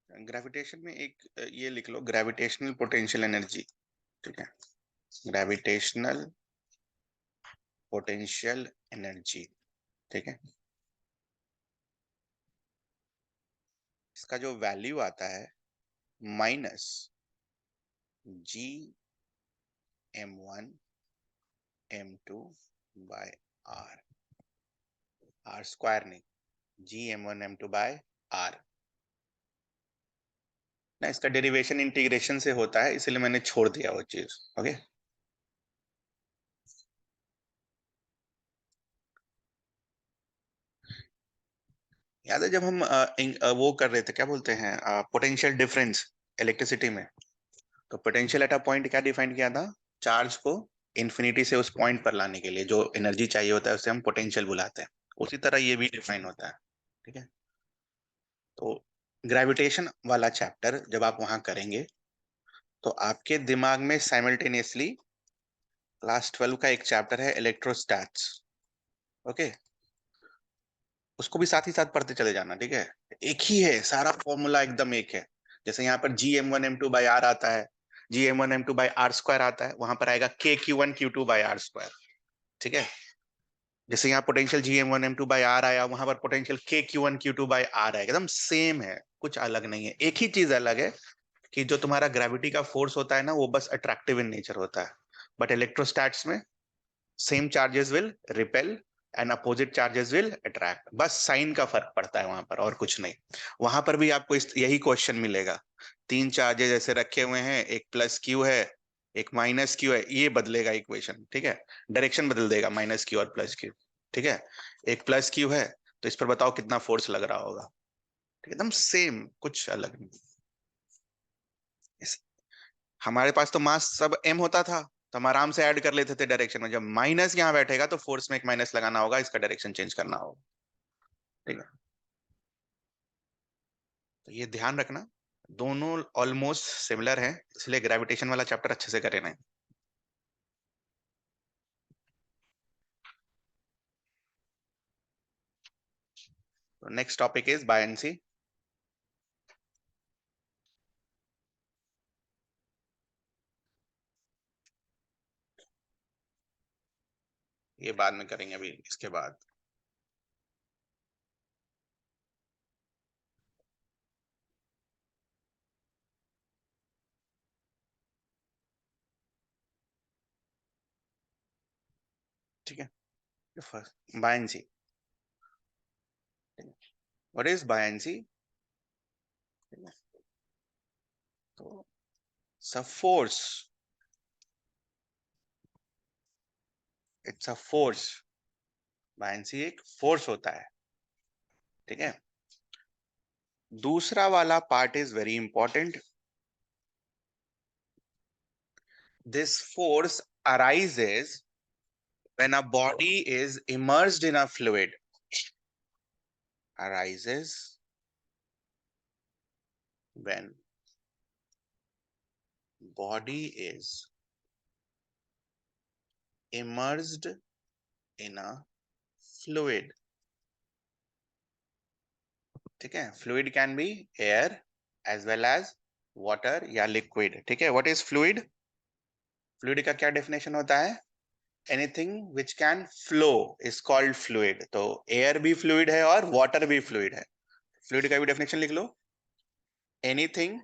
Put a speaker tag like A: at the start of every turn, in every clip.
A: Gravitation में एक ये लिख लो, ग्रेविटेशनल पोटेंशियल एनर्जी। ठीक है, ग्रेविटेशनल पोटेंशियल एनर्जी। ठीक है, इसका जो वैल्यू आता है minus G m1 m2 by R, R square नहीं, G m1 m2 by are ना। इसका डेरिवेशन इंटीग्रेशन से होता है, इसलिए मैंने छोड़ दिया वो चीज। ओके, याद है जब हम वो कर रहे थे, क्या बोलते हैं, पोटेंशियल डिफरेंस इलेक्ट्रिसिटी में, तो पोटेंशियल एट अ पॉइंट क्या डिफाइन किया था? चार्ज को इन्फिनिटी से उस पॉइंट पर लाने के लिए जो एनर्जी चाहिए होता है उसे हम पोटेंशियल बुलाते हैं। उसी तरह ये भी डिफाइन होता है। ठीक है, तो ग्रेविटेशन वाला चैप्टर जब आप वहां करेंगे तो आपके दिमाग में साइमल्टेनियसली क्लास 12 का एक चैप्टर है इलेक्ट्रोस्टैट्स। ओके, उसको भी साथ ही साथ पढ़ते चले जाना। ठीक है, एक ही है, सारा फॉर्मूला एकदम एक है। जैसे यहाँ पर G M one M two by R आता है, G M one M two by R square आता है, वहां पर आएगा K Q one Q two by R square. ठीक है, जैसे यहाँ potential G M one M two by R आया, वहां पर potential K Q one Q two by R आएगा। एकदम सेम है, कुछ अलग नहीं है। एक ही चीज अलग है कि जो तुम्हारा ग्रेविटी का फोर्स होता है ना, वो बस अट्रैक्टिव इन नेचर होता है। बट इलेक्ट्रोस्टैट्स में same charges will repel and opposite charges will attract. बस साइन का फर्क पड़ता है वहां पर, और कुछ नहीं। वहां पर भी आपको यही क्वेश्चन मिलेगा। तीन चार्जेस ऐसे रखे हुए हैं, एक प्लस क्यू है, एक माइनस क्यू है, ये बदलेगा इक्वेशन। ठीक है, डायरेक्शन बदल देगा, माइनस क्यू और प्लस क्यू। ठीक है, एक प्लस क्यू है तो इस पर बताओ कितना फोर्स लग रहा होगा। ठीक है, एकदम सेम, कुछ अलग नहीं। हमारे पास तो मास सब m होता था, तो हम आराम से ऐड कर लेते थे डायरेक्शन में। जब माइनस यहाँ बैठेगा तो फोर्स में एक माइनस लगाना होगा, इसका डायरेक्शन चेंज करना होगा। ठीक है, तो ये ध्यान रखना, दोनों ऑलमोस्ट सिमिलर हैं, इसलिए ग्रेविटेशन वाला चैप्टर अच्छे से करें। Next topic is buoyancy. ये बाद में करेंगे, अभी इसके बाद। ठीक है, first buoyancy. What is buoyancy? तो सब force, it's a force. Buoyancy एक फोर्स होता है। ठीक है, दूसरा वाला part is very important. This force arises when a body is immersed in a fluid. Arises when body is immersed in a fluid. ठीक है, fluid can be air as well as water या liquid. ठीक है, what is fluid? Fluid का क्या definition होता है? Anything which can flow is called fluid. तो air भी fluid है और water भी fluid है। Fluid का भी definition लिख लो, anything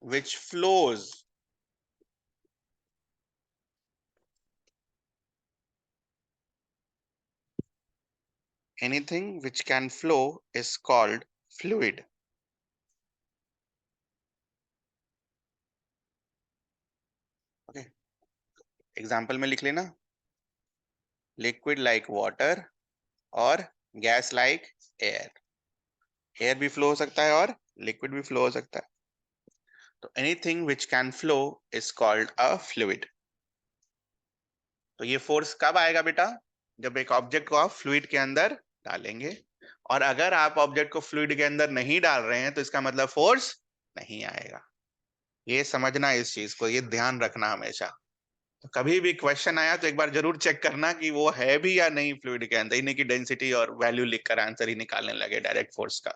A: which flows, anything which can flow is called fluid. Okay, example में लिख लेना, लिक्विड लाइक वाटर और गैस लाइक एयर। एयर भी फ्लो हो सकता है और लिक्विड भी फ्लो हो सकता है। तो anything which can flow is called a fluid. तो ये फोर्स कब आएगा बेटा? जब एक ऑब्जेक्ट को आप फ्लूइड के अंदर डालेंगे, और अगर आप ऑब्जेक्ट को फ्लूइड के अंदर नहीं डाल रहे हैं तो इसका मतलब फोर्स नहीं आएगा। ये समझना, इस चीज को ये ध्यान रखना हमेशा। तो कभी भी क्वेश्चन आया तो एक बार जरूर चेक करना कि वो है भी या नहीं फ्लूइड के अंदर, इन्हीं की डेंसिटी और वैल्यू लिखकर आंसर ही निकालने लगे डायरेक्ट फोर्स का।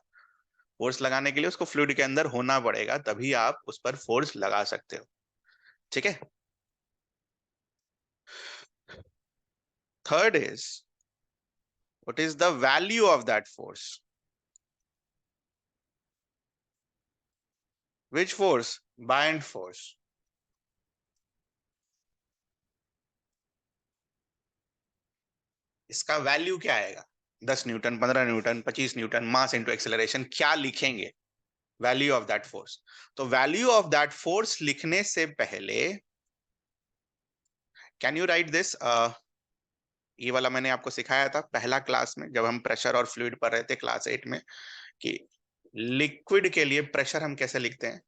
A: फोर्स लगाने के लिए उसको फ्लूइड के अंदर होना पड़ेगा, तभी आप उस पर फोर्स लगा सकते हो। ठीक है। Third is, what is the value of that force? Which force? Bind force. इसका वैल्यू क्या आएगा? 10 Newton, 15 Newton, 25 Newton, mass into acceleration, क्या लिखेंगे वैल्यू ऑफ दैट फोर्स? तो वैल्यू ऑफ दैट फोर्स लिखने से पहले कैन यू राइट दिस? ये वाला मैंने आपको सिखाया था पहला क्लास में, जब हम प्रेशर और फ्लूइड पढ़ रहे थे क्लास 8 में, कि लिक्विड के लिए प्रेशर हम कैसे लिखते हैं।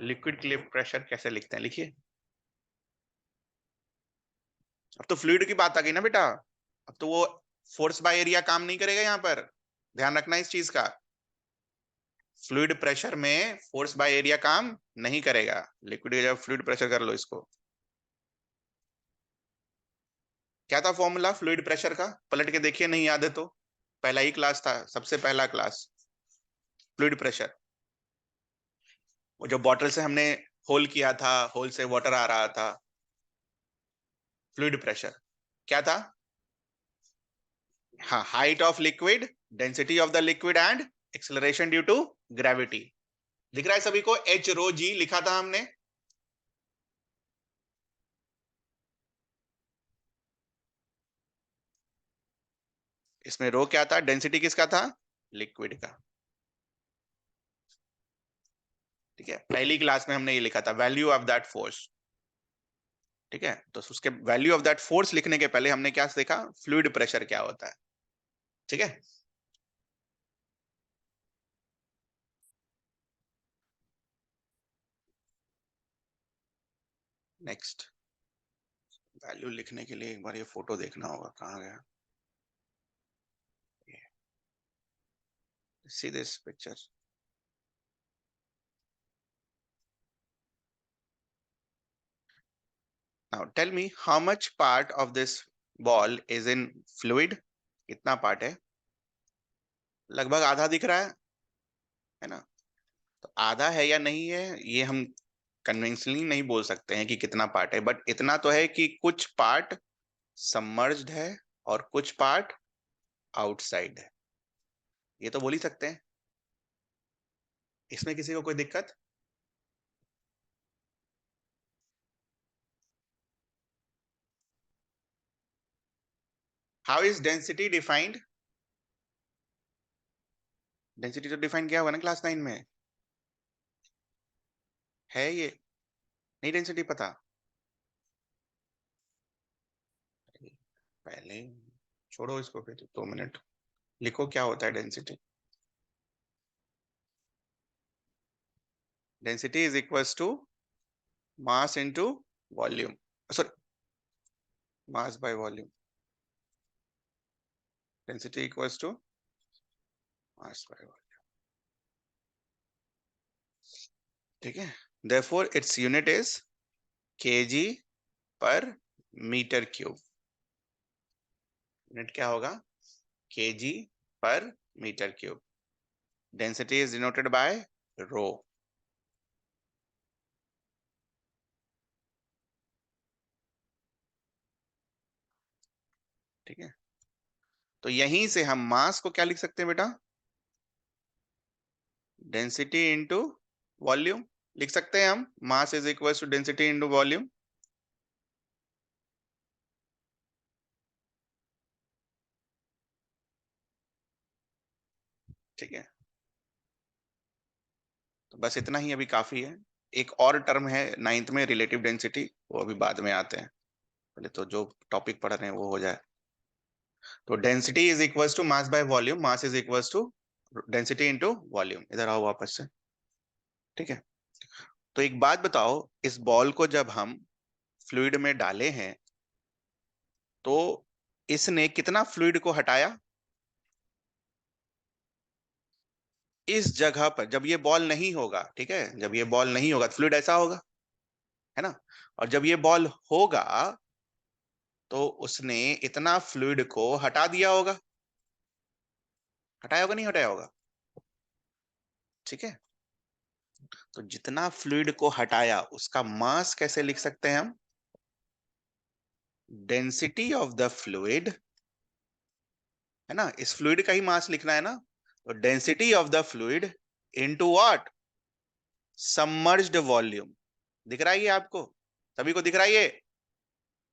A: लिक्विड के लिए प्रेशर कैसे लिखते हैं, लिखिए। अब तो फ्लूइड की बात आ गई ना बेटा, अब तो वो फोर्स बाय एरिया काम नहीं करेगा यहां पर, ध्यान रखना इस चीज का। फ्लूइड प्रेशर में फोर्स बाय एरिया काम नहीं करेगा। लिक्विड जब फ्लूइड प्रेशर कर लो इसको, क्या था फॉर्मूला फ्लूइड प्रेशर का? पलट के देखिए, नहीं याद है तो पहला ही क्लास था, सबसे पहला क्लास। फ्लूइड प्रेशर, वो जो बॉटल से हमने होल किया था, होल से वाटर आ रहा था, फ्लूइड प्रेशर क्या था? हाँ, height of liquid, density of the liquid and acceleration due to gravity. दिख रहा है सभी को? एच रो जी लिखा था हमने। इसमें रो क्या था? डेंसिटी किसका था? लिक्विड का। ठीक है, पहली क्लास में हमने ये लिखा था, वैल्यू ऑफ दैट फोर्स। ठीक है, तो उसके वैल्यू ऑफ दैट फोर्स लिखने के पहले हमने क्या देखा? फ्लूइड प्रेशर क्या होता है। ठीक है, नेक्स्ट वैल्यू लिखने के लिए एक बार ये फोटो देखना होगा, कहाँ गया? See this picture. Now tell me how much part of this ball is in fluid? कितना पार्ट है? लगभग आधा दिख रहा है ना? तो आधा है या नहीं है ये हम कन्विंसली नहीं बोल सकते हैं कि कितना पार्ट है, बट इतना तो है कि कुछ पार्ट सबमर्ज्ड है और कुछ पार्ट आउटसाइड है, ये तो बोल ही सकते हैं। इसमें किसी को कोई दिक्कत? How is density defined? Density तो डिफाइन किया हुआ ना क्लास 9 में, है ये? नहीं डेंसिटी पता? पहले छोड़ो इसको, फिर 2 मिनट लिखो क्या होता है density. Density is equals to mass into volume, sorry, mass by volume. Density equals to mass by volume. ठीक है, therefore its unit is kg per metre cube. Unit क्या होगा? Kg per metre cube. Density is denoted by rho. ठीक है, तो यहीं से हम मास को क्या लिख सकते हैं बेटा? डेंसिटी इंटू वॉल्यूम लिख सकते हैं हम। Mass is equal to density into volume. ठीक है, तो बस इतना ही अभी काफी है। एक और टर्म है 9th में, रिलेटिव डेंसिटी, वो अभी बाद में आते हैं, पहले तो जो टॉपिक पढ़ रहे हैं वो हो जाए। तो density is equal to mass by volume, mass is equal to density into volume. इधर आओ वापस से, ठीक है। तो एक बात बताओ, इस बॉल को जब हम फ्लूइड में डाले हैं तो इसने कितना फ्लूइड को हटाया? इस जगह पर जब ये बॉल नहीं होगा, ठीक है, जब ये बॉल नहीं होगा तो फ्लूइड ऐसा होगा, है ना। और जब ये बॉल होगा तो उसने इतना फ्लूइड को हटा दिया होगा, हटाया होगा नहीं हटाया होगा, ठीक है। तो जितना फ्लूइड को हटाया उसका मास कैसे लिख सकते हैं हम? डेंसिटी ऑफ द फ्लूइड, है ना, इस फ्लूइड का ही मास लिखना है ना। तो density of the fluid into what? Submerged volume. दिख रहा है ये आपको? सभी को दिख रहा है ये?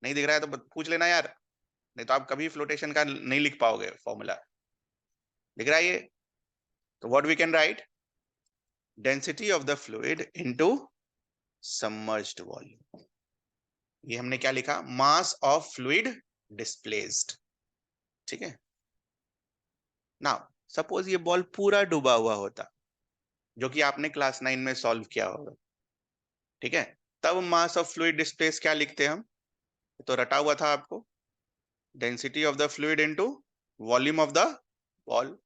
A: नहीं दिख रहा है तो पूछ लेना यार, नहीं तो आप कभी फ्लोटेशन का नहीं लिख पाओगे फॉर्मूला। दिख रहा है ये? तो what we can write? Density of the fluid into submerged volume. ये हमने क्या लिखा? मास ऑफ फ्लूइड डिस्प्लेस्ड, ठीक है। नाउ सपोज ये बॉल पूरा डूबा हुआ होता, जो कि आपने क्लास 9 में सॉल्व किया होगा, ठीक है। तब मास ऑफ फ्लूइड डिस्प्लेस क्या लिखते हैं हम? तो रटा हुआ था आपको, density of the fluid into volume of the ball.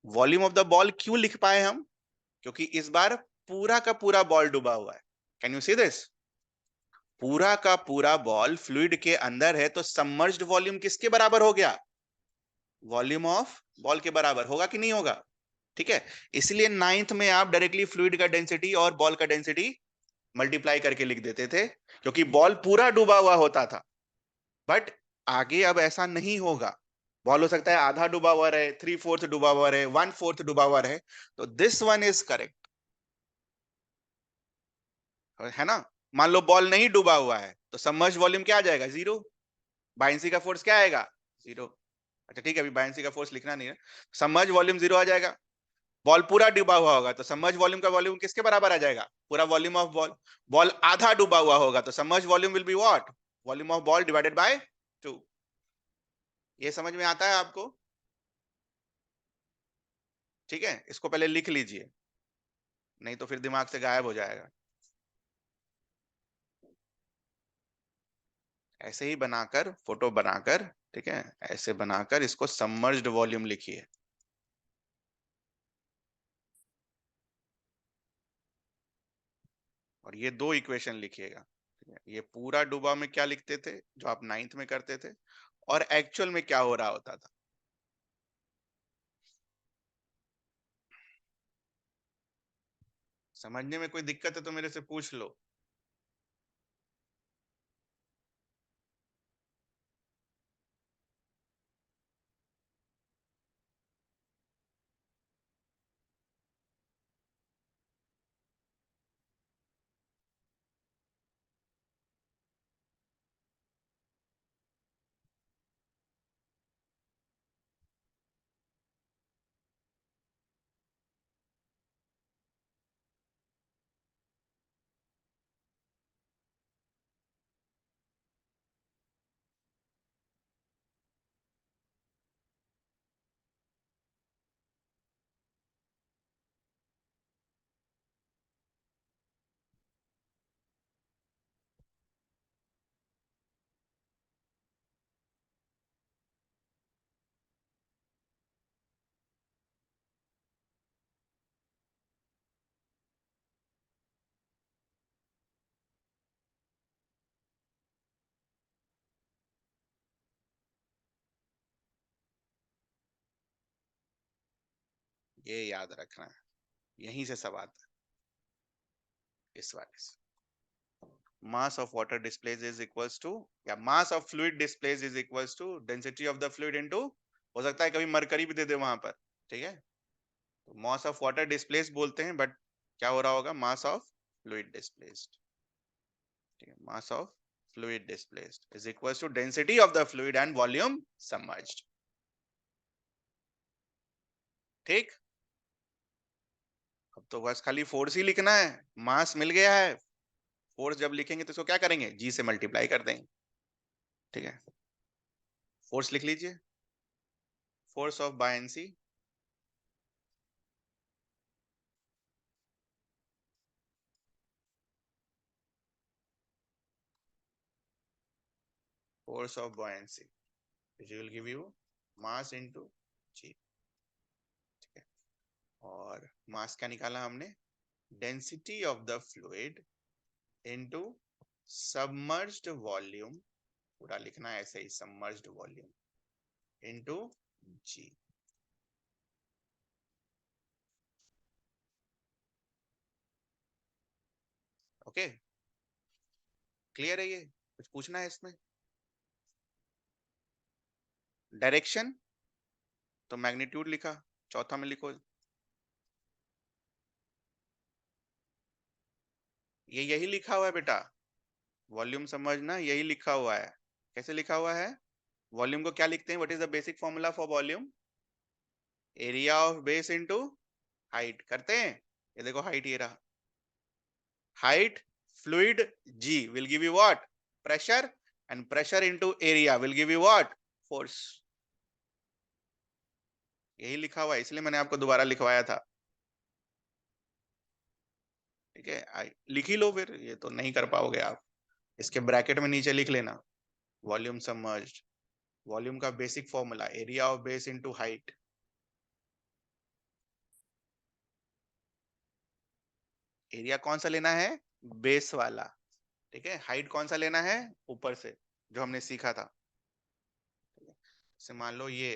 A: Volume of the ball क्यों लिख पाए हम? क्योंकि इस बार पूरा का पूरा बॉल डूबा हुआ है। Can you see this? पूरा का पूरा बॉल फ्लूइड के अंदर है, तो सबमर्ज्ड वॉल्यूम किसके बराबर हो गया? वॉल्यूम ऑफ बॉल के बराबर होगा कि नहीं होगा? ठीक है। इसलिए नाइन्थ में आप डायरेक्टली फ्लूइड का डेंसिटी और बॉल का डेंसिटी मल्टीप्लाई करके लिख देते थे, क्योंकि बॉल पूरा डूबा हुआ होता था। बट आगे अब ऐसा नहीं होगा। बॉल हो सकता है आधा डूबा हुआ रहे, 3/4 डूबा हुआ रहे, 1/4 डूबा हुआ रहे। तो दिस वन इज करेक्ट, है ना। मान लो बॉल नहीं डूबा हुआ है तो सबमर्ज्ड वॉल्यूम क्या आ जाएगा? 0। बायंसी का फोर्स क्या आएगा? 0। अच्छा ठीक है, अभी बायंसी का फोर्स लिखना नहीं है। सबमर्ज्ड वॉल्यूम 0 आ जाएगा। बॉल पूरा डूबा हुआ होगा तो सबमर्ज्ड वॉल्यूम का वॉल्यूम किसके बराबर आ जाएगा? पूरा वॉल्यूम ऑफ बॉल। बॉल आधा डूबा हुआ होगा तो submerged volume will be what? Volume of ball divided by 2। ये समझ में आता है आपको? ठीक है, इसको पहले लिख लीजिए, नहीं तो फिर दिमाग से गायब हो जाएगा। ऐसे ही बनाकर, फोटो बनाकर, ठीक है, ऐसे बनाकर इसको सबमर्ज्ड वॉल्यूम लिखिए। और ये दो इक्वेशन लिखिएगा, ठीक है? ये पूरा डूबा में क्या लिखते थे जो आप 9th में करते थे, और एक्चुअल में क्या हो रहा होता था। समझने में कोई दिक्कत है तो मेरे से पूछ लो। ये याद रखना है, यहीं से सब आता है इस वाले से। mass of water displaced is equals to, या mass of fluid displaced is equals to density of the fluid into, हो सकता है कभी मरकरी भी दे दे वहां पर, ठीक है। तो mass of water displaced बोलते हैं, बट क्या हो रहा होगा? mass of fluid displaced, ठीक है। mass of fluid displaced is equals to density of the fluid and volume submerged, ठीक। अब तो बस खाली फोर्स ही लिखना है, मास मिल गया है। फोर्स जब लिखेंगे तो इसको क्या करेंगे? जी से मल्टीप्लाई कर देंगे, ठीक है। फोर्स लिख लीजिए, force of buoyancy force of buoyancy, which will give you mass into g. ठीक है, और मास क्या निकाला हमने? Density of the fluid into submerged volume, पूरा लिखना है ऐसे ही, सबमर्ज्ड वॉल्यूम इनटू जी। ओके, क्लियर है? ये कुछ पूछना है इसमें? डायरेक्शन तो मैग्नीट्यूड लिखा, चौथा में लिखो ये, यही लिखा हुआ है बेटा, वॉल्यूम समझना, यही लिखा हुआ है। कैसे लिखा हुआ है? वॉल्यूम को क्या लिखते हैं? What is the basic formula for volume? Area of base into height करते हैं। ये देखो हाइट ये रहा, height fluid g will give you what? Pressure, and pressure into area will give you what? Force. यही लिखा हुआ है, इसलिए मैंने आपको दोबारा लिखवाया था। ठीक है, लिख ही लो फिर, ये तो नहीं कर पाओगे आप। इसके ब्रैकेट में नीचे लिख लेना, वॉल्यूम सबमर्ज्ड, वॉल्यूम का basic formula area of base into height. Area कौन सा लेना है? बेस वाला। ठीक है, हाइट कौन सा लेना है? ऊपर से, जो हमने सीखा था। जैसे मान लो ये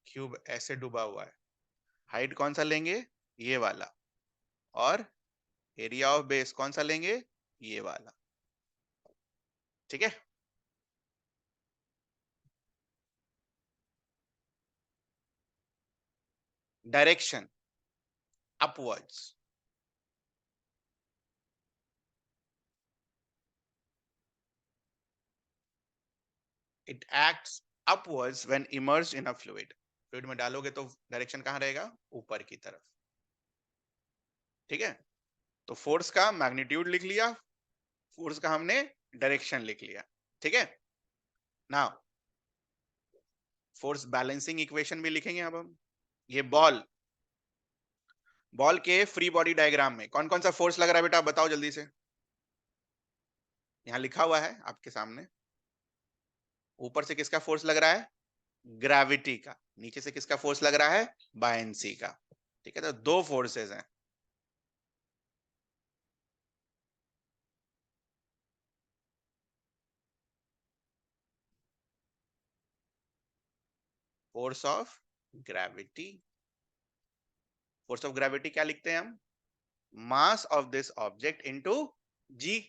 A: क्यूब ऐसे डूबा हुआ है, हाइट कौन सा लेंगे? ये वाला। और एरिया ऑफ बेस कौन सा लेंगे? ये वाला। ठीक है, direction upwards, it acts upwards when emerged in a fluid. Fluid में डालोगे तो डायरेक्शन कहां रहेगा? ऊपर की तरफ। ठीक है, तो फोर्स का मैग्नीट्यूड लिख लिया, फोर्स का हमने डायरेक्शन लिख लिया। ठीक है, नाउ फोर्स बैलेंसिंग इक्वेशन भी लिखेंगे अब हम। ये बॉल, बॉल के फ्री बॉडी डायग्राम में कौन कौन सा फोर्स लग रहा है बेटा? बताओ जल्दी से। यहां लिखा हुआ है आपके सामने, ऊपर से किसका फोर्स लग रहा है? ग्रेविटी का। नीचे से किसका फोर्स लग रहा है? बायंसी का। ठीक है, तो दो फोर्सेस हैं। Force of gravity, force of gravity क्या लिखते हैं हम? Mass of this object into g.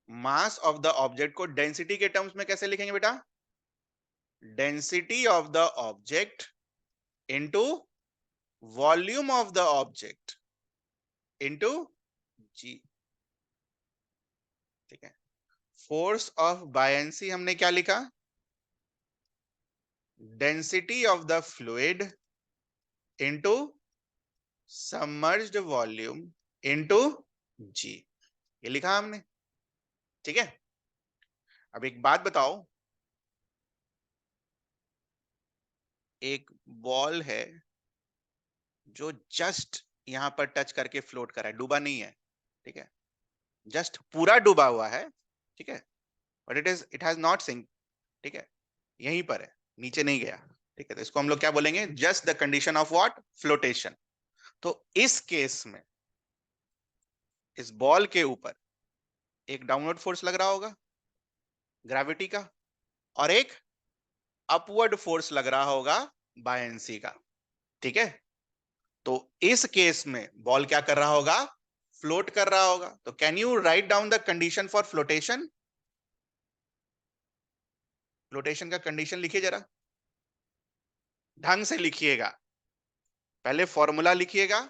A: Mass of the object को डेंसिटी के टर्म्स में कैसे लिखेंगे बेटा? Density of the object into volume of the object into g. ठीक है, फोर्स ऑफ बायंसी हमने क्या लिखा? Density of the fluid into submerged volume into g, ये लिखा हमने। ठीक है, अब एक बात बताओ, एक बॉल है जो जस्ट यहां पर टच करके फ्लोट कर रहा है, डूबा नहीं है। ठीक है, जस्ट पूरा डूबा हुआ है। ठीक है, but it has not sink. ठीक है, यहीं पर है, नीचे नहीं गया। ठीक है, तो इसको हम लोग क्या बोलेंगे? Just the condition of what? Flotation. तो इस केस में इस बॉल के ऊपर एक डाउनवर्ड फोर्स लग रहा होगा ग्रेविटी का, और एक अपवर्ड फोर्स लग रहा होगा बायंसी का। ठीक है, तो इस केस में बॉल क्या कर रहा होगा? फ्लोट कर रहा होगा। तो can you write down the condition for flotation? Flotation का कंडीशन लिखिए जरा, ढंग से लिखिएगा। पहले फॉर्मूला लिखिएगा,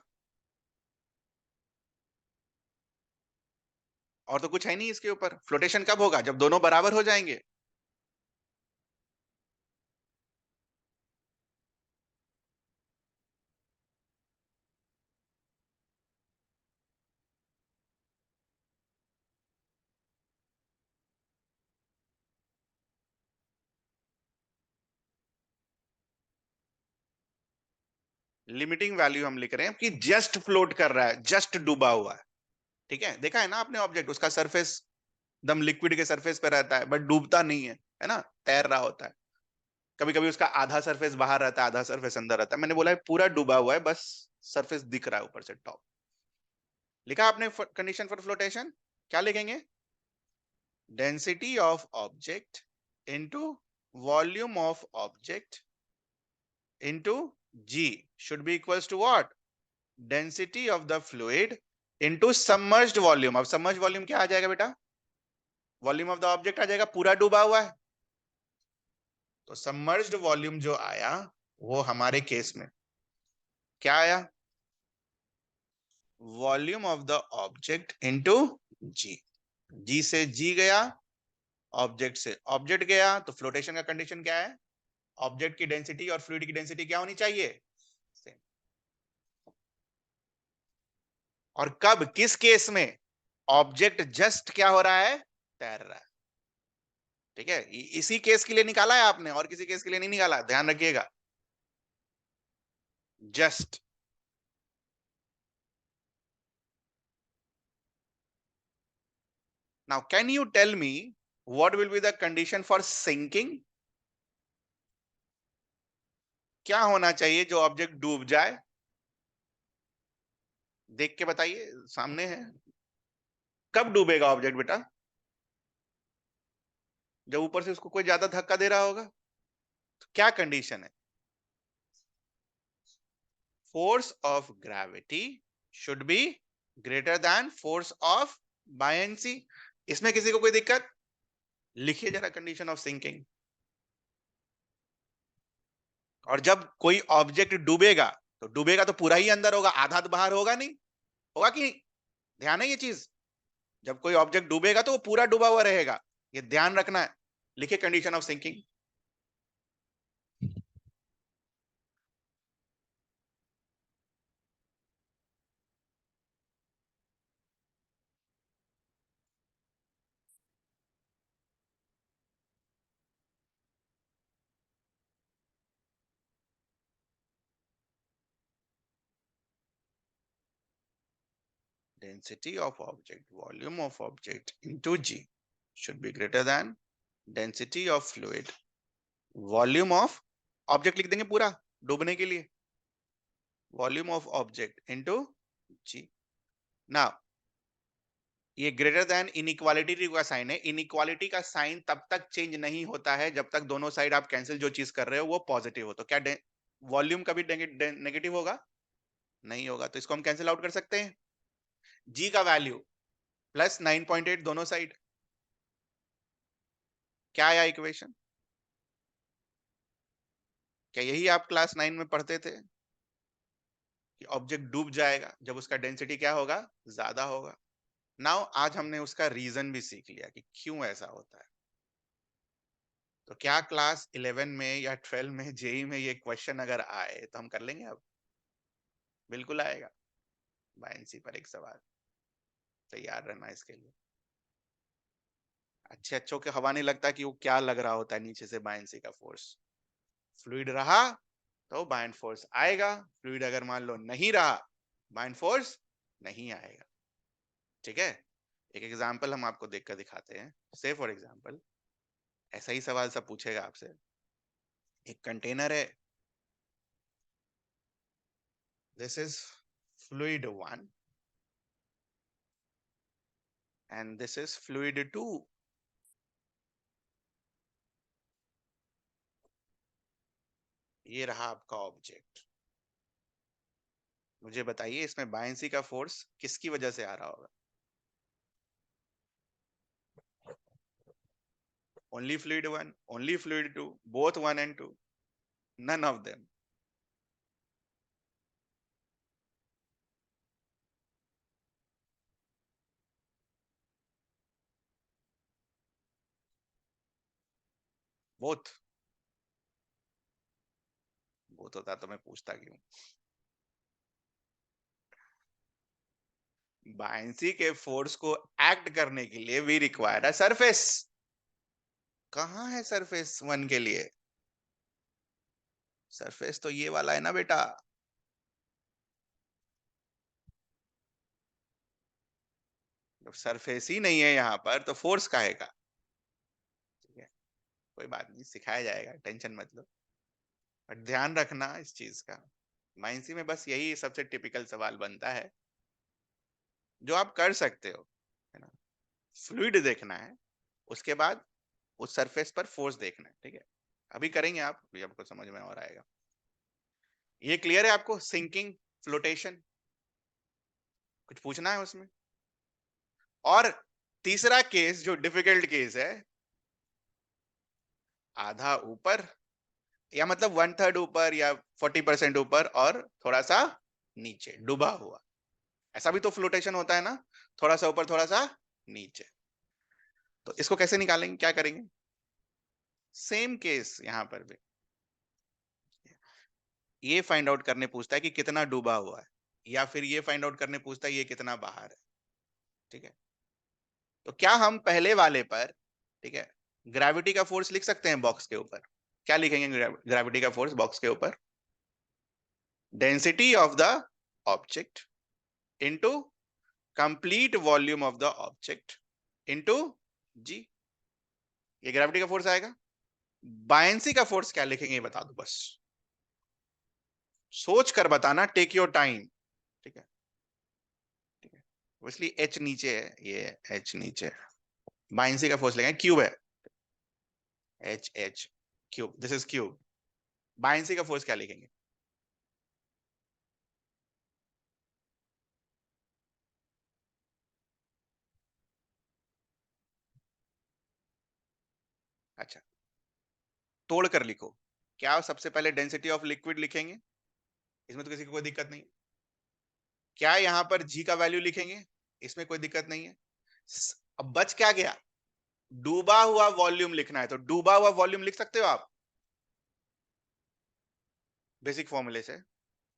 A: और तो कुछ है नहीं इसके ऊपर। फ्लोटेशन कब होगा? जब दोनों बराबर हो जाएंगे। लिमिटिंग वैल्यू हम लिख रहे हैं कि जस्ट फ्लोट कर रहा है, जस्ट डूबा हुआ है। ठीक है, देखा है ना आपने ऑब्जेक्ट, उसका सरफेस दम लिक्विड के सरफेस पे रहता है बट डूबता नहीं है ना, तैर रहा होता है। कभी कभी उसका आधा सरफेस बाहर रहता है, आधा सरफेस अंदर रहता है। मैंने बोला है पूरा डूबा हुआ है, बस सरफेस दिख रहा है ऊपर से, टॉप। लिखा आपने कंडीशन फॉर फ्लोटेशन, क्या लिखेंगे? Density of object into volume of object into G should be equals to what? Density of the fluid into submerged volume. अब सबमर्ज्ड वॉल्यूम क्या आ जाएगा बेटा? वॉल्यूम ऑफ द ऑब्जेक्ट आ जाएगा, पूरा डूबा हुआ है। तो सबमर्ज्ड वॉल्यूम जो आया वो हमारे केस में क्या आया? Volume of the object into ji. G से जी गया, ऑब्जेक्ट से ऑब्जेक्ट गया, तो फ्लोटेशन का कंडीशन क्या है? ऑब्जेक्ट की डेंसिटी और फ्लूइड की डेंसिटी क्या होनी चाहिए? सेम। और कब, किस केस में? ऑब्जेक्ट जस्ट क्या हो रहा है? तैर रहा है। ठीक है, इसी केस के लिए निकाला है आपने, और किसी केस के लिए नहीं निकाला, ध्यान रखिएगा। Just. Now can you tell me what will be the condition for sinking? क्या होना चाहिए जो ऑब्जेक्ट डूब जाए? देख के बताइए, सामने है। कब डूबेगा ऑब्जेक्ट बेटा? जब ऊपर से उसको कोई ज्यादा धक्का दे रहा होगा। तो क्या कंडीशन है? Force of gravity should be greater than force of buoyancy. इसमें किसी को कोई दिक्कत? लिखिए जरा कंडीशन ऑफ सिंकिंग। और जब कोई ऑब्जेक्ट डूबेगा, तो डूबेगा तो पूरा ही अंदर होगा, आधा तो बाहर होगा नहीं, होगा कि नहीं? ध्यान है ये चीज। जब कोई ऑब्जेक्ट डूबेगा तो वो पूरा डूबा हुआ रहेगा, ये ध्यान रखना है। लिखिए condition of sinking. Density of object, volume of object into G should be greater than density of fluid, volume of object लिख देंगे पूरा डूबने के लिए, volume of object into G। Now ये ग्रेटर देन इनइक्वालिटी का साइन है। Inequality का साइन तब तक चेंज नहीं होता है जब तक दोनों साइड आप कैंसिल जो चीज कर रहे हो वो पॉजिटिव हो। तो क्या वॉल्यूम कभी नेगेटिव होगा? नहीं होगा, तो इसको हम कैंसिल आउट कर सकते हैं। जी का वैल्यू प्लस 9.8 दोनों साइड। क्या आया इक्वेशन? क्या यही आप क्लास 9 में पढ़ते थे कि ऑब्जेक्ट डूब जाएगा जब उसका डेंसिटी क्या होगा? ज्यादा होगा। नाउ आज हमने उसका रीजन भी सीख लिया कि क्यों ऐसा होता है। तो क्या क्लास 11 में या 12 में जेई में ये क्वेश्चन अगर आए तो हम कर लेंगे? अब बिल्कुल आएगा। बायनसी पर एक सवाल, तैयार रहना इसके लिए। अच्छे अच्छों के हवा नहीं लगता कि वो क्या लग रहा होता है नीचे से बायनसी का फोर्स। फ्लूइड रहा तो बायन फोर्स आएगा, फ्लूइड अगर मान लो नहीं रहा, बायन फोर्स नहीं आएगा। ठीक है, एक एग्जांपल हम आपको देखकर दिखाते हैं। से फॉर एग्जांपल ऐसा ही सवाल सब पूछेगा आपसे। एक कंटेनर है, this is fluid 1 and this is fluid 2। ये रहा आपका ऑब्जेक्ट। मुझे बताइए इसमें बायंसी का फोर्स किसकी वजह से आ रहा होगा? Only fluid 1, only fluid 2, both 1 and 2? None of them. Both. Both होता तो मैं पूछता क्यों? बायंसी के फोर्स को एक्ट करने के लिए वी रिक्वायर अ सरफेस। कहां है सरफेस 1 के लिए? सरफेस तो ये वाला है ना बेटा, जब सरफेस ही नहीं है यहाँ पर तो फोर्स काहे का। ठीक है, कोई बात नहीं, सिखाया जाएगा, टेंशन मत लो। बट ध्यान रखना इस चीज का, माइंसी में बस यही सबसे टिपिकल सवाल बनता है जो आप कर सकते हो, है ना। फ्लूइड देखना है, उसके बाद उस सरफेस पर फोर्स देखना है। ठीक है, अभी करेंगे आप, अभी आपको समझ में और आएगा। ये क्लियर है आपको, सिंकिंग, फ्लोटेशन, कुछ पूछना है उसमें? और तीसरा केस जो डिफिकल्ट केस है, आधा ऊपर, या मतलब वन थर्ड ऊपर या 40% ऊपर और थोड़ा सा नीचे डूबा हुआ, ऐसा भी तो फ्लोटेशन होता है ना, थोड़ा सा ऊपर थोड़ा सा नीचे। तो इसको कैसे निकालेंगे, क्या करेंगे? सेम केस यहां पर भी, ये फाइंड आउट करने पूछता है कि कितना डूबा हुआ है, या फिर ये फाइंड आउट करने पूछता है ये कितना बाहर है। ठीक है, तो क्या हम पहले वाले पर, ठीक है, ग्रेविटी का फोर्स लिख सकते हैं बॉक्स के ऊपर? क्या लिखेंगे ग्रेविटी का फोर्स बॉक्स के ऊपर? Density of the object into complete volume of the object into g, ये ग्रेविटी का फोर्स आएगा। बायंसी का फोर्स क्या लिखेंगे ये बता दो बस, सोच कर बताना, टेक योर टाइम। ठीक है, ठीक है, इसलिए एच नीचे है, ये एच नीचे है। बायंसी का फोर्स लेंगे, क्यूब है, H H, cube, this is cube. Buoyancy का फोर्स क्या लिखेंगे? अच्छा, तोड़ कर लिखो। क्या सबसे पहले डेंसिटी ऑफ लिक्विड लिखेंगे? इसमें तो किसी को कोई दिक्कत नहीं। क्या यहां पर जी का वैल्यू लिखेंगे? इसमें कोई दिक्कत नहीं है। अब बच क्या गया? डूबा हुआ वॉल्यूम लिखना है, तो डूबा हुआ वॉल्यूम लिख सकते हो आप बेसिक फॉर्मूले से।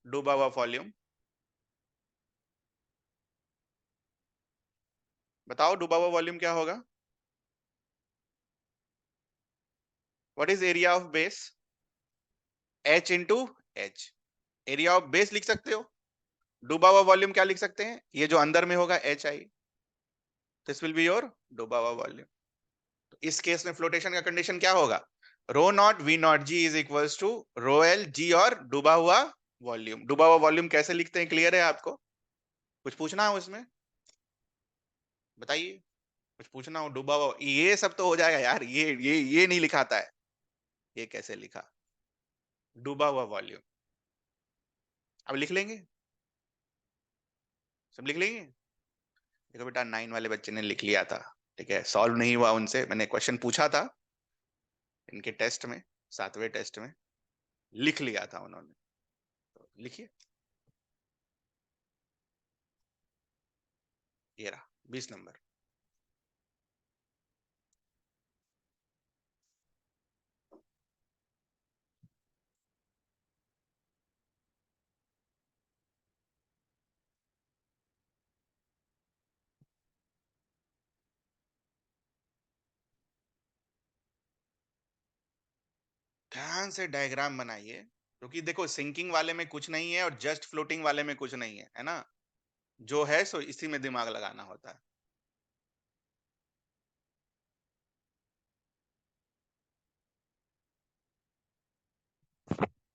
A: डूबा हुआ वॉल्यूम, बताओ डूबा हुआ वॉल्यूम क्या होगा? What is area of base? H into H, area of base लिख सकते हो। डूबा हुआ वॉल्यूम क्या लिख सकते हैं? ये जो अंदर में होगा H I, this will be your डूबा हुआ वॉल्यूम। तो इस केस में फ्लोटेशन का कंडीशन क्या होगा? Rho naught V naught g is equals to rho L g और डूबा हुआ वॉल्यूम। डूबा हुआ वॉल्यूम कैसे लिखते हैं, क्लियर है आपको? कुछ पूछना है उसमें, बताइए। कुछ पूछना हो डूबा हुआ, ये सब तो हो जाएगा यार, ये नहीं लिखाता है, ये कैसे लिखा? डूबा हुआ वॉल्यूम, अब लिख लेंगे, सब लिख लेंगे। देखो बेटा, 9 वाले बच्चे ने लिख लिया था, ठीक है, सॉल्व नहीं हुआ उनसे, मैंने क्वेश्चन पूछा था इनके टेस्ट में, 7वें टेस्ट में, लिख लिया था उन्होंने। तो लिखिए, ये रहा 20 नंबर। ध्यान से डायग्राम बनाइए, क्योंकि देखो सिंकिंग वाले में कुछ नहीं है और जस्ट फ्लोटिंग वाले में कुछ नहीं है, है ना। जो है सो इसी में दिमाग लगाना होता है।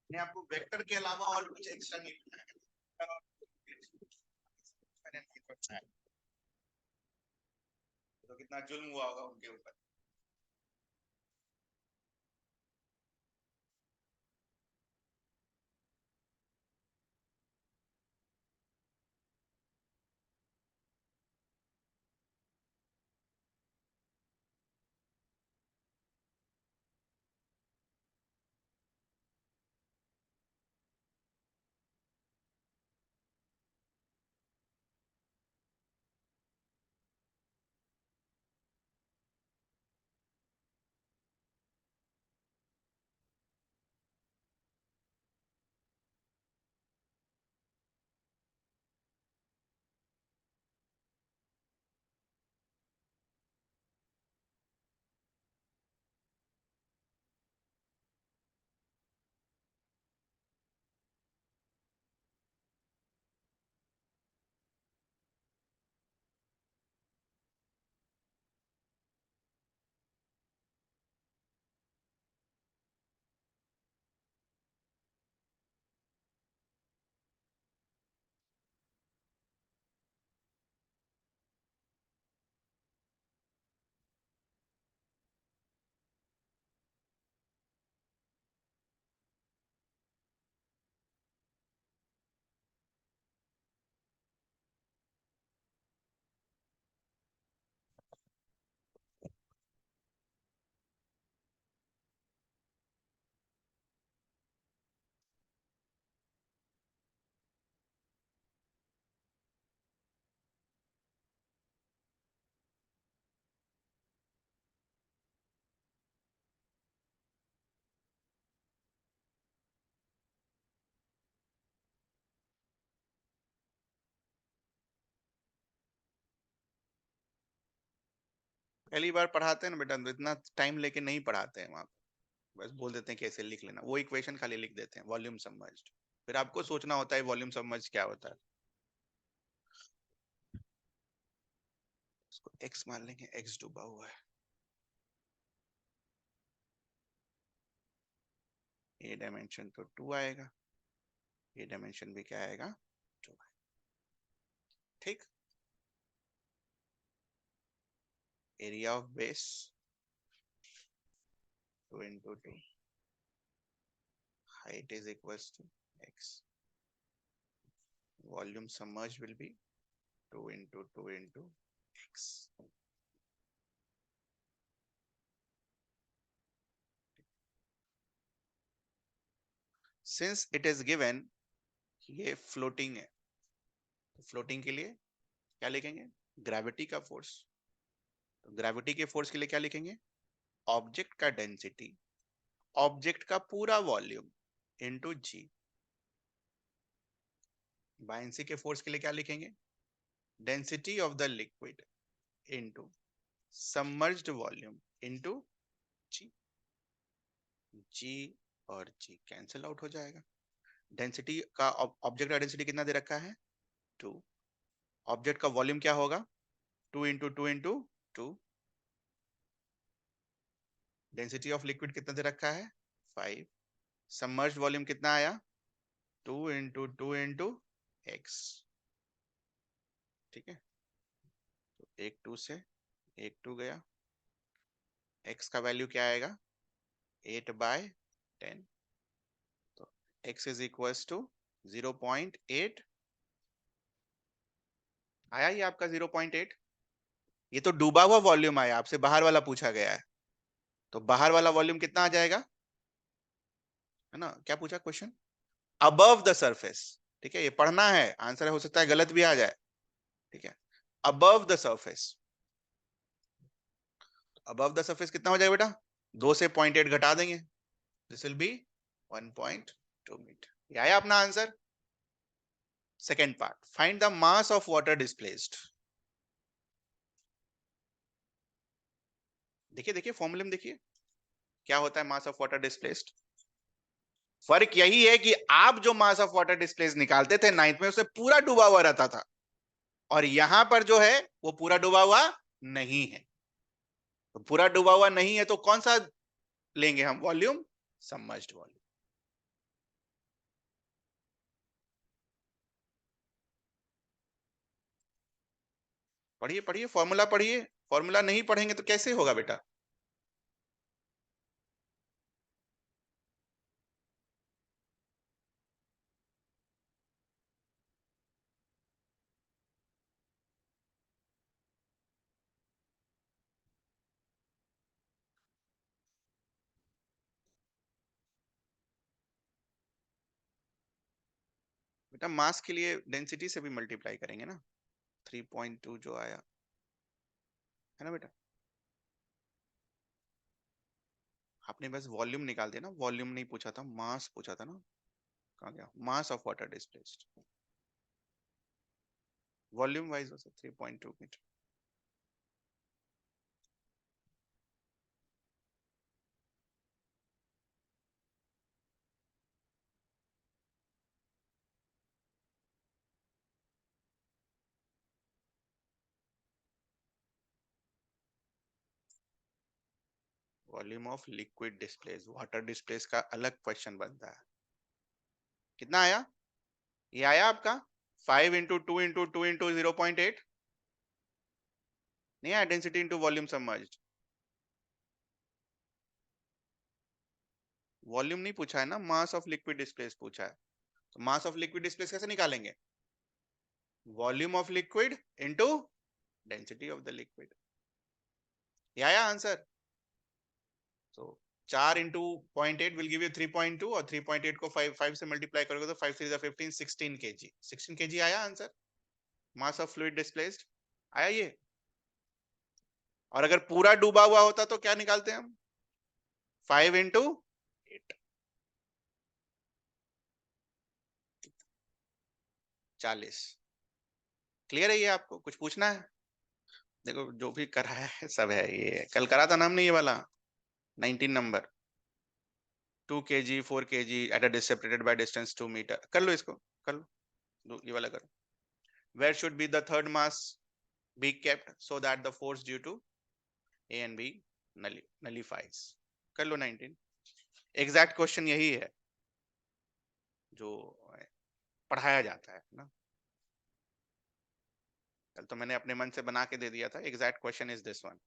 A: मैंने आपको वेक्टर के अलावा और कुछ एक्स्ट्रा नहीं बताया। मैंने नहीं सोचा है, तो कितना जुल्म हुआ होगा उनके ऊपर। पहली बार पढ़ाते हैं ना बेटा, तो इतना टाइम लेके नहीं पढ़ाते हैं वहां पे, बस बोल देते हैं कैसे लिख लेना, वो इक्वेशन खाली लिख देते हैं, वॉल्यूम सबमर्ज्ड। फिर आपको सोचना होता है वॉल्यूम सबमर्ज्ड क्या होता है। इसको एक्स मान लेंगे, एक्स डूबा हुआ है, ये डायमेंशन तो 2 आएगा, ये डायमेंशन भी क्या आएगा, 2 आएगा। ठीक, area of base 2 into 2, height is equals to x, volume submerged will be 2 into 2 into x. Since it is given ये फ्लोटिंग है, तो फ्लोटिंग के लिए क्या लिखेंगे, ग्रेविटी का फोर्स। तो ग्रेविटी के फोर्स के लिए क्या लिखेंगे, ऑब्जेक्ट का डेंसिटी, ऑब्जेक्ट का पूरा वॉल्यूम इनटू जी। बायंसी के फोर्स के लिए क्या लिखेंगे, density of the liquid into submerged volume into ji. G और जी कैंसिल आउट हो जाएगा। डेंसिटी का, ऑब्जेक्ट का डेंसिटी कितना दे रखा है, 2। ऑब्जेक्ट का वॉल्यूम क्या होगा, 2 into 2 into 2। Density of liquid कितना दे रखा है, 5। सबमर्ज्ड वॉल्यूम कितना आया, 2 इंटू 2 इंटू एक्स। ठीक है, तो एक 2 से एक 2 गया, एक्स का वैल्यू क्या आएगा, 8/10। तो x इज इक्वल टू 0.8 आया, ये आपका 0.8। ये तो डूबा हुआ वॉल्यूम आया, आपसे बाहर वाला पूछा गया है, तो बाहर वाला वॉल्यूम कितना आ जाएगा, है ना, क्या पूछा क्वेश्चन, अबव द सरफेस। ठीक है, ये पढ़ना है, आंसर हो सकता है गलत भी आ जाए। ठीक है, above the surface, above the surface कितना हो जाएगा बेटा, 2 से 0.8 घटा देंगे, दिस विल बी 1.2 मीटर। ये आया अपना answer. Second part, find the mass of water displaced. देखिए देखिए फॉर्मूले में देखिए क्या होता है मास ऑफ वाटर डिस्प्लेस्ड। फर्क यही है कि आप जो मास ऑफ वाटर डिस्प्लेस निकालते थे नाइन्थ में, उसे पूरा डूबा हुआ रहता था, और यहां पर जो है वो पूरा डूबा हुआ नहीं है। तो पूरा डूबा हुआ नहीं है तो कौन सा लेंगे हम, वॉल्यूम सबमर्ज्ड वॉल्यूम। पढ़िए पढ़िए फॉर्मूला पढ़िए, फॉर्मूला नहीं पढ़ेंगे तो कैसे होगा बेटा। बेटा मास के लिए डेंसिटी से भी मल्टीप्लाई करेंगे ना, 3.2 जो आया है ना बेटा। आपने बस वॉल्यूम निकाल दिया ना, वॉल्यूम नहीं पूछा था, मास पूछा था ना, कहाँ गया mass of water displaced, volume wise 3.2 metre. Volume of liquid displace, water displace का अलग क्वेश्चन बनता है। कितना आया, ये आया आपका 5 इंटू 2 इंटू 2 इंटू 0.8, नहीं आया, density into volume submerged. Volume नहीं पूछा है ना, मास ऑफ लिक्विड डिस्प्लेस पूछा है। तो मास ऑफ लिक्विड डिस्प्लेस कैसे निकालेंगे, volume of liquid into density of the liquid. ये आया आंसर। तो 4 इंटू 0.8 विल गिव यू 3.2, और 3.8 को 5 से मल्टीप्लाई करोगे तो 5 3 15, 16 kg, 16 kg आया answer, mass of fluid displaced आया ये। और अगर पूरा डूबा हुआ होता तो क्या निकालते हैं हम, 5 इंटू 8, 40। क्लियर है ये, आपको कुछ पूछना है। देखो जो भी करा है सब है, ये कल करा था ना हमने ये वाला 19 number, 2 kg 4 kg at a separated by distance 2 metre. कर लो इसको, कर लो, ये वाला करो। Where should be the third mass be kept so that the force due to A and B nullifies. कर लो 19। एग्जैक्ट क्वेश्चन यही है जो पढ़ाया जाता है ना। कल तो मैंने अपने मन से बना के दे दिया था, exact question is this one.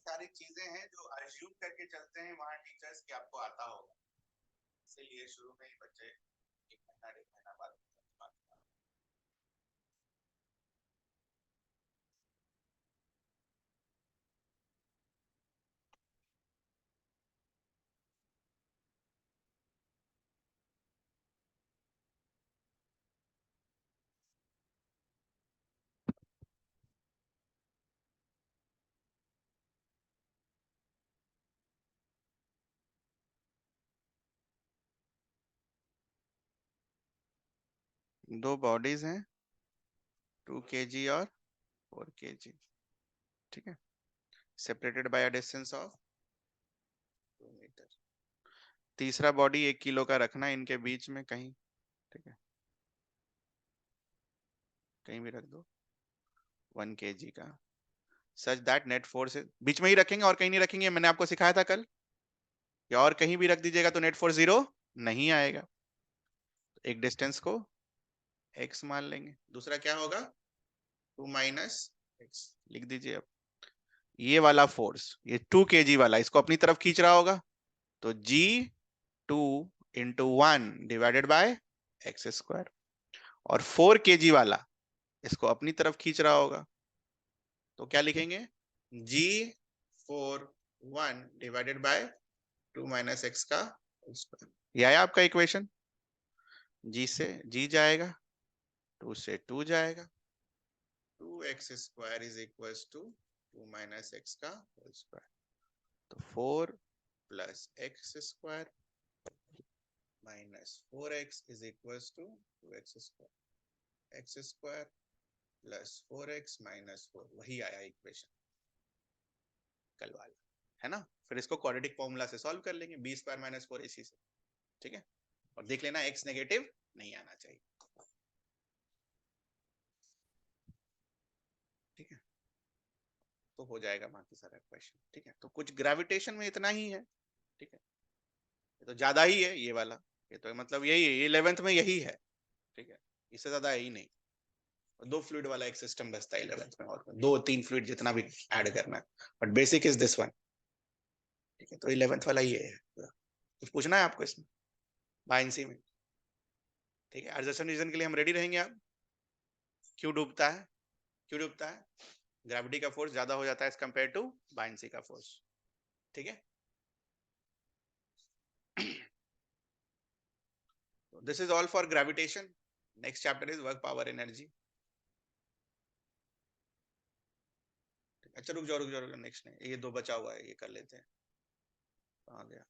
A: सारी चीजें हैं जो अज्यूम करके चलते हैं वहां टीचर्स की आपको आता होगा, इसीलिए शुरू में ही बच्चे एक महीना 1.5 महीना बाद दो बॉडीज हैं 2 kg और 4 kg, ठीक है, separated by a distance of 2 metre. तीसरा बॉडी 1 किलो का रखना है इनके बीच में कहीं, ठीक है, कहीं भी रख दो 1 kg का, सच दैट नेट फोर्स बीच में ही रखेंगे और कहीं नहीं रखेंगे, मैंने आपको सिखाया था कल, या और कहीं भी रख दीजिएगा तो नेट फोर्स 0 नहीं आएगा। एक डिस्टेंस को x मान लेंगे, दूसरा क्या होगा 2 माइनस एक्स, लिख दीजिए अब। ये वाला फोर्स, ये 2 kg वाला इसको अपनी तरफ खींच रहा होगा, तो G2 into 1 divided by x square, और 4 kg वाला इसको अपनी तरफ खींच रहा होगा, तो क्या लिखेंगे G4 1 divided by 2 minus X का स्क्वायर। यह है आपका इक्वेशन। G से G जाएगा, 2 से 2 जाएगा, 2x² is equal to 2 minus X का होल स्क्वायर, तो 4 plus x² minus 4x is equal to 2x², x² plus 4x minus 4, वही आया इक्वेशन कल वाला, है ना। फिर इसको क्वाड्रेटिक फॉर्मूला से सॉल्व कर लेंगे, b² माइनस 4 इसी से, ठीक है, और देख लेना x नेगेटिव नहीं आना चाहिए, ठीक है, तो हो जाएगा बाकी सारा क्वेश्चन, ठीक है। तो कुछ ग्रेविटेशन में इतना ही है। ठीक है, ये तो ज्यादा ही है ये वाला, ये तो मतलब यही है, 11th में यही है, ठीक है, इससे ज्यादा है ही नहीं। दो फ्लूइड वाला एक सिस्टम बचता है 11th में, और दो तीन फ्लूइड जितना भी ऐड करना है, but basic is this one, ठीक है, तो 11th वाला ही है। कुछ पूछना है आपको इसमें बायनेंसी में? ठीक है, एडजस्टेंट रीजन के लिए हम रेडी रहेंगे। आप क्यों डूबता है, क्यों डूबता है? ग्रेविटी का फोर्स ज्यादा हो जाता है एज कंपेयर टू बायनेंसी का फोर्स, ठीक है। This is all for gravitation. Next chapter is work power energy. अच्छा रुक जाओ रुक जाओ रुक जाओ, नेक्स्ट नहीं, ये दो बचा हुआ है, ये कर लेते हैं। कहाँ गया,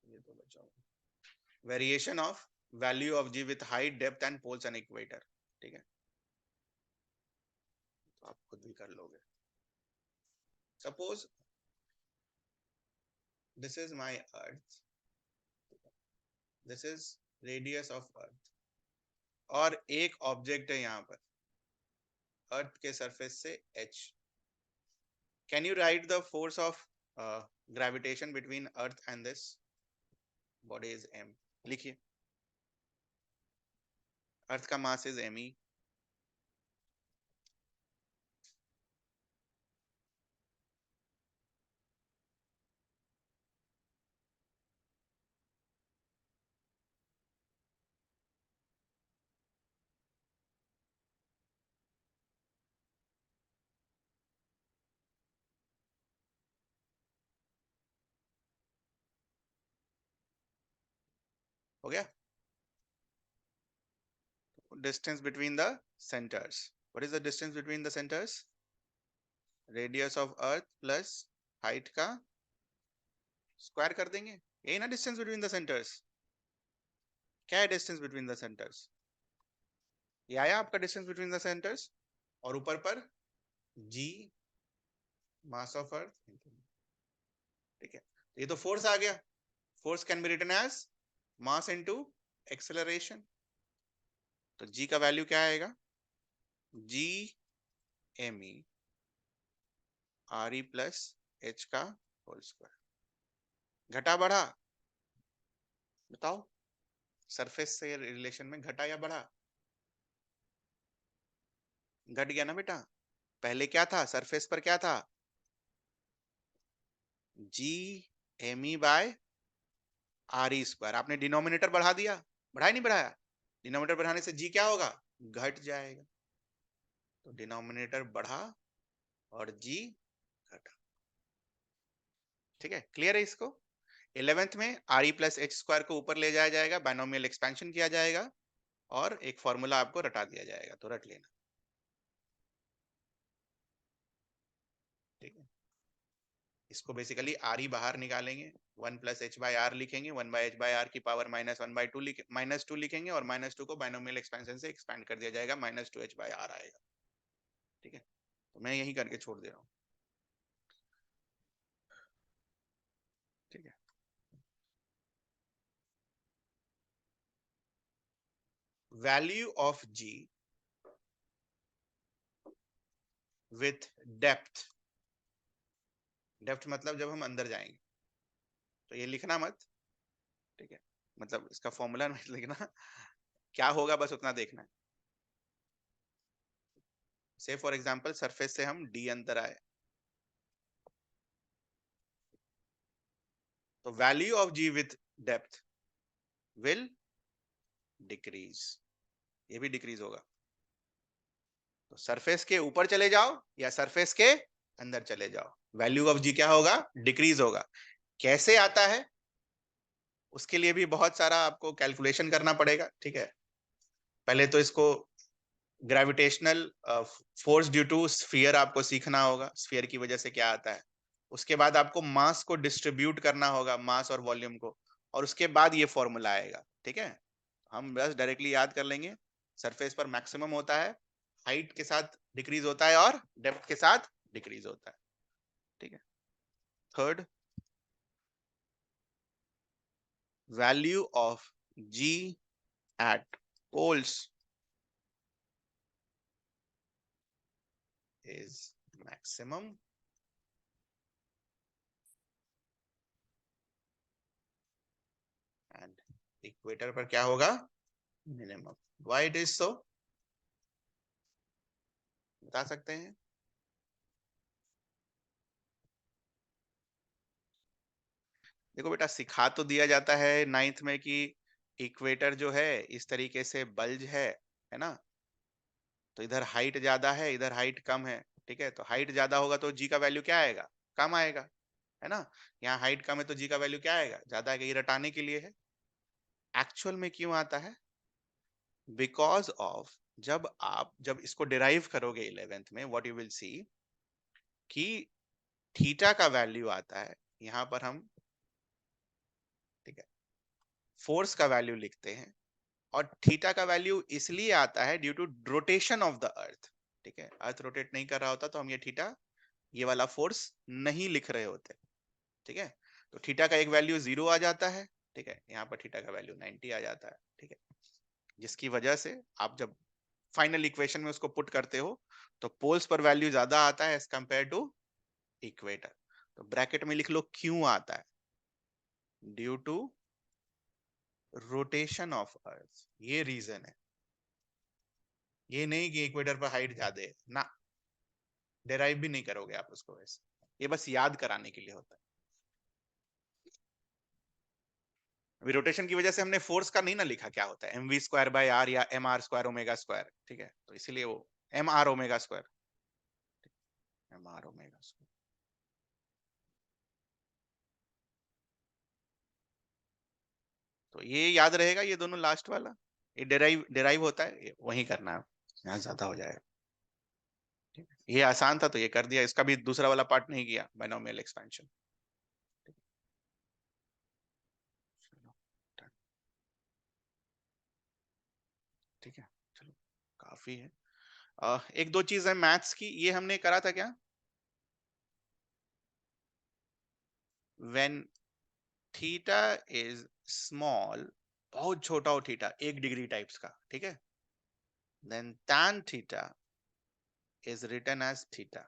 A: ये दो बचा हुआ। Variation of value of ji with height depth and poles and equator, ठीक है, तो आप खुद भी कर लोगे। Suppose this is my earth, this is radius of earth, और एक ऑब्जेक्ट है यहाँ पर अर्थ के सरफेस से h। Can you right the force of gravitation between earth and this body is m? लिखिए, अर्थ का मास इज me, हो गया। Distance between the centers, what is the distance between the centers? Radius of earth plus height का square कर देंगे, यही ना distance between the centres. क्या है डिस्टेंस बिटवीन द सेंटर्स? ये आया आपका डिस्टेंस बिटवीन द सेंटर्स, और ऊपर पर g मास ऑफ अर्थ, ठीक है, ये तो फोर्स आ गया। Force can be written as mass into acceleration, तो g का वैल्यू क्या आएगा? g me re plus h का होल स्क्वायर। घटा बढ़ा बताओ, सरफेस से रिलेशन में घटा या बढ़ा? घट गया ना बेटा। पहले क्या था, सरफेस पर क्या था? G M E by R E square. आपने डिनोमिनेटर बढ़ा दिया, बढ़ाया नहीं बढ़ाया? डिनोमिनेटर बढ़ाने से जी क्या होगा? घट जाएगा, तो डिनोमिनेटर बढ़ा और जी घटा। ठीक है, क्लियर है इसको? 11th में R E plus H square को ऊपर ले जाया जाएगा, बाइनोमियल एक्सपेंशन किया जाएगा, और एक फॉर्मूला आपको रटा दिया जाएगा, तो रट लेना। ठीक है, इसको बेसिकली आर ही बाहर निकालेंगे, 1 प्लस एच बाई आर लिखेंगे, 1 बाई एच बाई आर की पावर -1/2 -2 लिखेंगे, और -2 को बाइनोमियल एक्सपेंशन से एक्सपेंड कर दिया जाएगा, -2h बाई आर आएगा। ठीक है, तो मैं यही करके छोड़ दे रहा हूँ। ठीक है, value of ji with depth, depth मतलब जब हम अंदर जाएंगे, तो ये लिखना मत, ठीक है, मतलब इसका फॉर्मूला नहीं लिखना, क्या होगा बस उतना देखना है। से फॉर एग्जांपल सरफेस से हम डी अंदर आए, तो value of ji with depth will decrease, ये भी डिक्रीज होगा। तो सरफेस के ऊपर चले जाओ या सरफेस के अंदर चले जाओ, वैल्यू ऑफ जी क्या होगा? डिक्रीज होगा। कैसे आता है, उसके लिए भी बहुत सारा आपको कैलकुलेशन करना पड़ेगा। ठीक है, पहले तो इसको gravitational force due to sphere आपको सीखना होगा, स्फीयर की वजह से क्या आता है। उसके बाद आपको मास को डिस्ट्रीब्यूट करना होगा, मास और वॉल्यूम को, और उसके बाद ये फॉर्मूला आएगा। ठीक है, हम बस डायरेक्टली याद कर लेंगे, सरफेस पर मैक्सिमम होता है, हाइट के साथ डिक्रीज होता है, और डेप्थ के साथ डिक्रीज होता है। ठीक है, third, value of g at poles is maximum equator पर क्या होगा? Minimum. Why it is so? बता सकते हैं? देखो बेटा, सिखा तो दिया जाता है नाइन्थ में कि इक्वेटर जो है इस तरीके से बल्ज है ना? तो इधर हाइट ज्यादा है, इधर हाइट कम है। ठीक है, तो हाइट ज्यादा होगा तो जी का वैल्यू क्या आएगा? कम आएगा, है ना? यहाँ हाइट कम है तो जी का वैल्यू क्या आएगा? ज्यादा आएगा। ये रटाने के लिए है। एक्चुअल में क्यों आता है? बिकॉज ऑफ, जब इसको डिराइव करोगे 11th में, व्हाट यू विल सी कि थीटा का वैल्यू आता है यहां पर हम, ठीक है, फोर्स का वैल्यू लिखते हैं। और थीटा का वैल्यू इसलिए आता है due to rotation of the earth. ठीक है, अर्थ रोटेट नहीं कर रहा होता तो हम ये थीटा, ये वाला फोर्स नहीं लिख रहे होते। ठीक है, तो थीटा का एक वैल्यू 0 आ जाता है। ठीक है, यहाँ पर थीटा का वैल्यू 90 आ जाता है। ठीक है, जिसकी वजह से आप जब फाइनल इक्वेशन में उसको पुट करते हो तो पोल्स पर वैल्यू ज्यादा आता है एज कंपेयर टू इक्वेटर। तो ब्रैकेट में लिख लो क्यों आता है? Due to rotation of earth, ये रीजन है। ये नहीं कि इक्वेटर पर हाइट ज्यादा है ना, डेराइव भी नहीं करोगे आप उसको वैसे, ये बस याद कराने के लिए होता है। अभी रोटेशन की वजह से हमने फोर्स का नहीं ना लिखा क्या होता है, mv²/r या mr²ω²। ठीक है, तो इसीलिए वो mr⍵², mr⍵²। तो ये याद रहेगा, ये दोनों लास्ट वाला, ये डेराइव डेराइव होता है, ये वही करना है, यहाँ ज्यादा हो जाएगा। ठीक है? ये आसान था तो ये कर दिया, इसका भी दूसरा वाला पार्ट नहीं किया, बाइनोमियल एक्सपेंशन। ठीक है, चलो काफी है। एक दो चीज है मैथ्स की, ये हमने करा था क्या? व्हेन थीटा इज स्मॉल, बहुत छोटा हो थीटा, 1 डिग्री टाइप्स का, ठीक है, then tan theta is written as theta.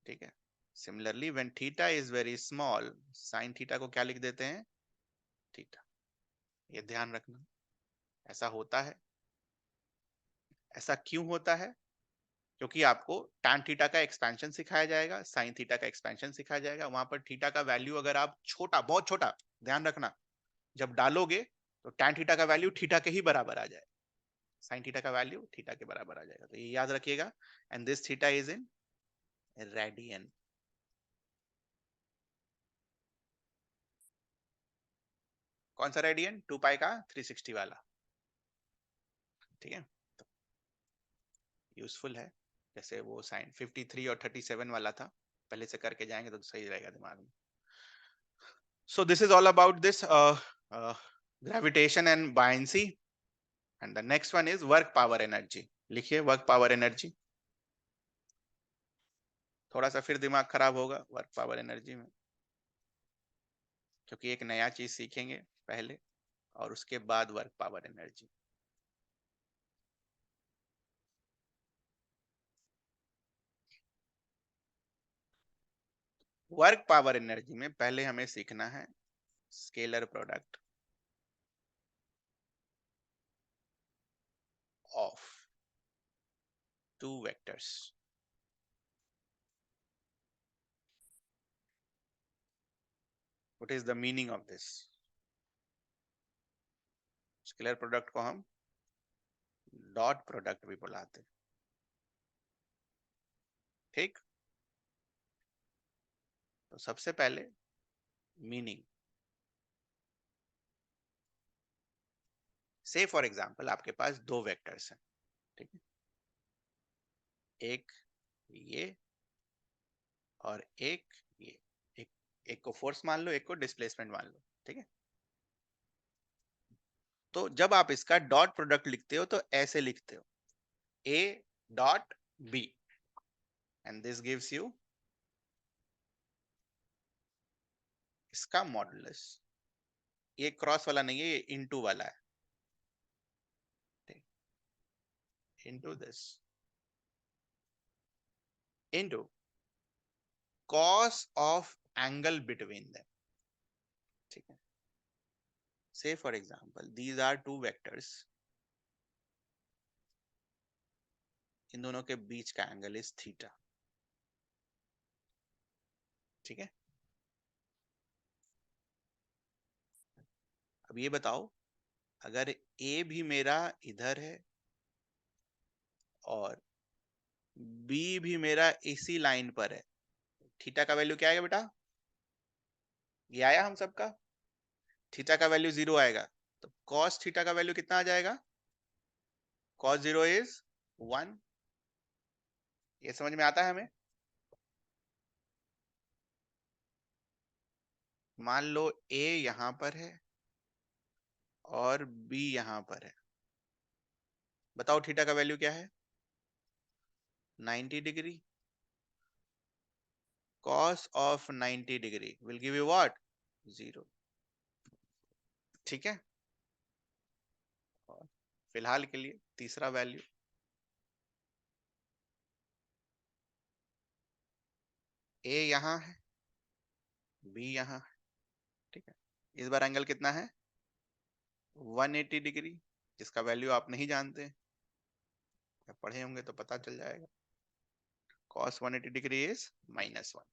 A: ठीक है, similarly when theta is very small, sin theta को क्या लिख देते हैं? थीटा। ये ध्यान रखना, ऐसा होता है। ऐसा क्यों होता है? क्योंकि आपको tan थीटा का एक्सपेंशन सिखाया जाएगा, sin थीटा का एक्सपेंशन सिखाया जाएगा। वहां पर थीटा का वैल्यू अगर आप छोटा, बहुत छोटा, ध्यान रखना, जब डालोगे तो tan थीटा का वैल्यू थीटा के ही बराबर आ जाए, sin थीटा का वैल्यू थीटा के बराबर आ जाएगा। तो ये याद रखिएगा। And this theta is in radian. कौन सा रेडियन? 2 पाई का 360 वाला। ठीक है, तो यूजफुल है। जैसे वो साइन 53 और 37 वाला था, पहले से करके जाएंगे तो सही रहेगा दिमाग में। So this is all about this gravitation and buoyancy. And the next one is work power energy. लिखिए वर्क पावर एनर्जी। थोड़ा सा फिर दिमाग खराब होगा वर्क पावर एनर्जी में, क्योंकि एक नया चीज सीखेंगे पहले और उसके बाद work power energy. Work power energy में पहले हमें सीखना है scalar product of two vectors. What is the meaning of this? Scalar product को हम डॉट प्रोडक्ट भी बुलाते हैं। ठीक, तो सबसे पहले मीनिंग। से फॉर एग्जांपल आपके पास दो वेक्टर्स हैं, ठीक है, एक ये और एक ये। एक एक को फोर्स मान लो, एक को डिस्प्लेसमेंट मान लो। ठीक है, तो जब आप इसका डॉट प्रोडक्ट लिखते हो तो ऐसे लिखते हो, A dot B, and this gives you इसका मॉडुलस। ये क्रॉस वाला नहीं है, ये इनटू वाला है। Into this into cos of angle between them. ठीक है, say for example these are two vectors, इन दोनों के बीच का एंगल इज थीटा, ठीक है। अब ये बताओ, अगर ए भी मेरा इधर है और बी भी मेरा इसी लाइन पर है, थीटा का वैल्यू क्या आएगा बेटा? ये आया हम सबका, थीटा का वैल्यू 0 आएगा, तो cos थीटा का वैल्यू कितना आ जाएगा? cos 0 is 1। ये समझ में आता है हमें? मान लो a यहां पर है और b यहां पर है, बताओ थीटा का वैल्यू क्या है? 90 degree. cos of 90 degree will give you what? 0, ठीक है। और फिलहाल के लिए तीसरा वैल्यू, a यहां है, b यहां है, ठीक है। इस बार एंगल कितना है? 180 डिग्री, जिसका वैल्यू आप नहीं जानते, पढ़े होंगे तो पता चल जाएगा। cos 180 degree is -1।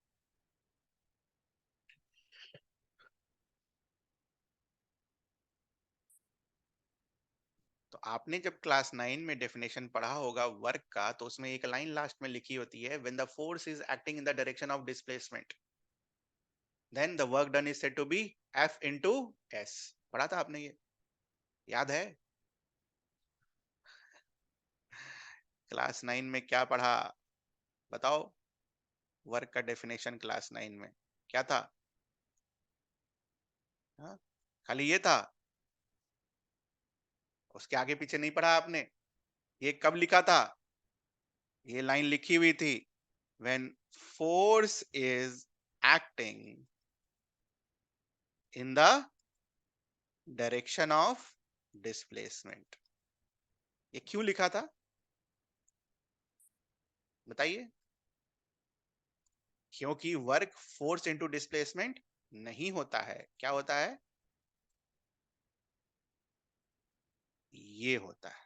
A: तो आपने जब क्लास 9 में डेफिनेशन पढ़ा होगा वर्क का, तो उसमें एक लाइन लास्ट में लिखी होती है, when the force is acting in the direction of displacement then the work done is said to be F into S। पढ़ा था आपने, ये याद है? क्लास 9 में क्या पढ़ा बताओ? वर्क का डेफिनेशन क्लास 9 में क्या था? हाँ? खाली ये था, उसके आगे पीछे नहीं पढ़ा आपने। ये कब लिखा था? ये लाइन लिखी हुई थी, when force is acting in the direction of displacement। ये क्यों लिखा था बताइए? क्योंकि वर्क फोर्स इनटू डिस्प्लेसमेंट नहीं होता है, क्या होता है? ये होता है,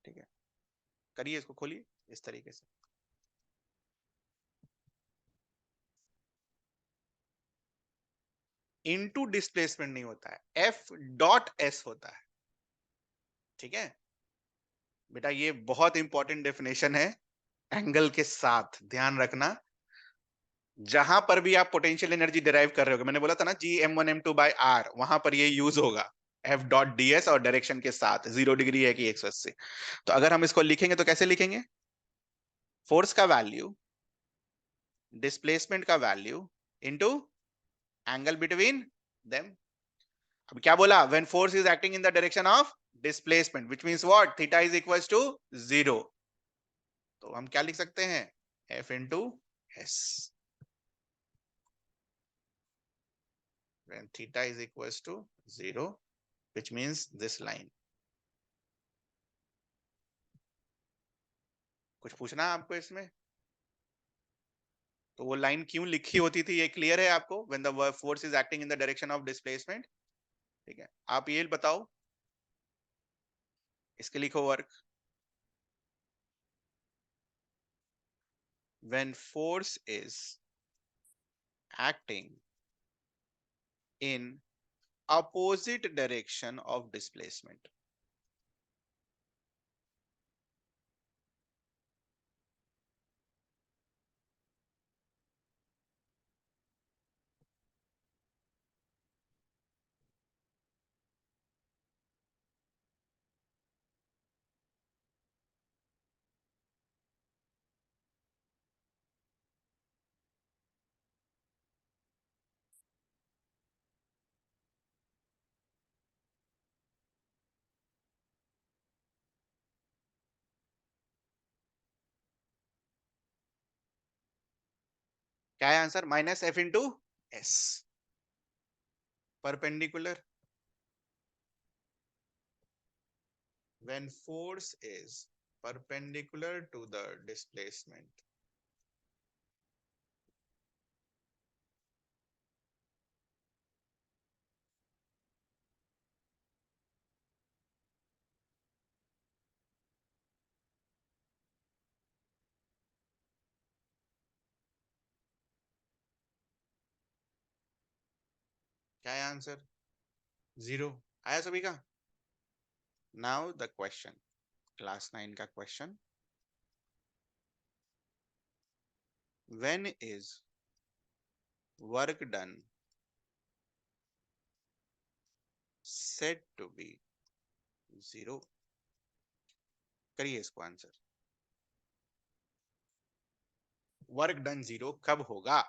A: ठीक है। करिए, इसको खोलिए इस तरीके से, इनटू डिस्प्लेसमेंट नहीं होता है, F.S होता है, ठीक है बेटा। ये बहुत इंपॉर्टेंट डेफिनेशन है, एंगल के साथ ध्यान रखना। जहां पर भी आप पोटेंशियल एनर्जी डिराइव कर रहे हो, मैंने बोला था ना G m1m2/r, वहां पर ये यूज होगा F.ds और डायरेक्शन के साथ, 0 डिग्री है कि 180। तो अगर हम इसको लिखेंगे तो कैसे लिखेंगे? फोर्स का वैल्यू, डिस्प्लेसमेंट का value into angle between them. अब क्या बोला? When force is acting in the direction of displacement, which means what? Theta is equals to 0। तो हम क्या लिख सकते हैं? F into S। When theta is equals to 0, which means this line। कुछ पूछना है आपको इसमें? तो वो लाइन क्यों लिखी होती थी, ये क्लियर है आपको? When the force is acting in the direction of displacement, ठीक है। आप ये बताओ, इसके लिखो work. When force is acting in opposite direction of displacement, क्या है answer? -F into S, perpendicular. When force is perpendicular to the displacement, क्या है आंसर? 0 आया सभी का? नाउ द क्वेश्चन, क्लास 9 का question, when is work done said to be 0? करिए इसको आंसर। वर्क डन 0 कब होगा?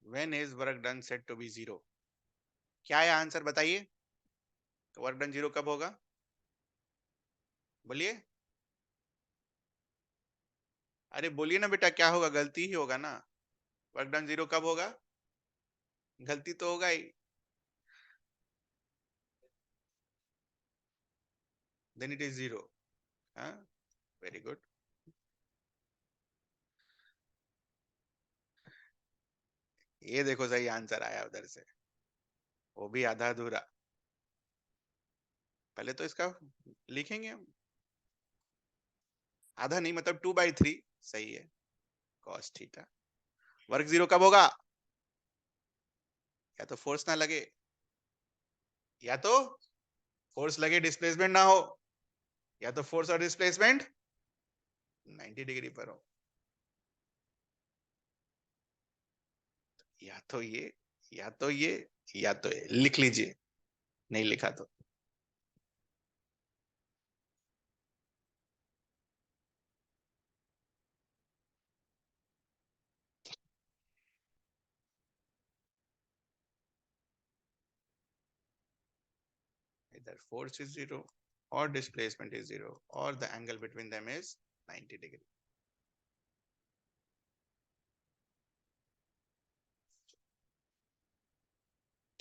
A: When is work done said to be 0? क्या है आंसर बताइए? वर्क डन 0 कब होगा? बोलिए। अरे बोलिए ना बेटा, क्या होगा? गलती ही होगा ना। वर्क डन 0 कब होगा? गलती तो होगा ही। Then it is 0। हाँ, वेरी गुड। ये देखो सही आंसर आया उधर से, वो भी आधा अधूरा। पहले तो इसका लिखेंगे हम, आधा नहीं मतलब 2/3 सही है, कॉस थीटा। वर्क 0 कब होगा? या तो फोर्स ना लगे, या तो फोर्स लगे डिस्प्लेसमेंट ना हो, या तो फोर्स और डिस्प्लेसमेंट 90 डिग्री पर हो। या तो ये, या तो ये, या तो ये। लिख लीजिए, नहीं लिखा तो। इधर फोर्स इज 0 और डिस्प्लेसमेंट इज 0 और the angle between them is 90 degree.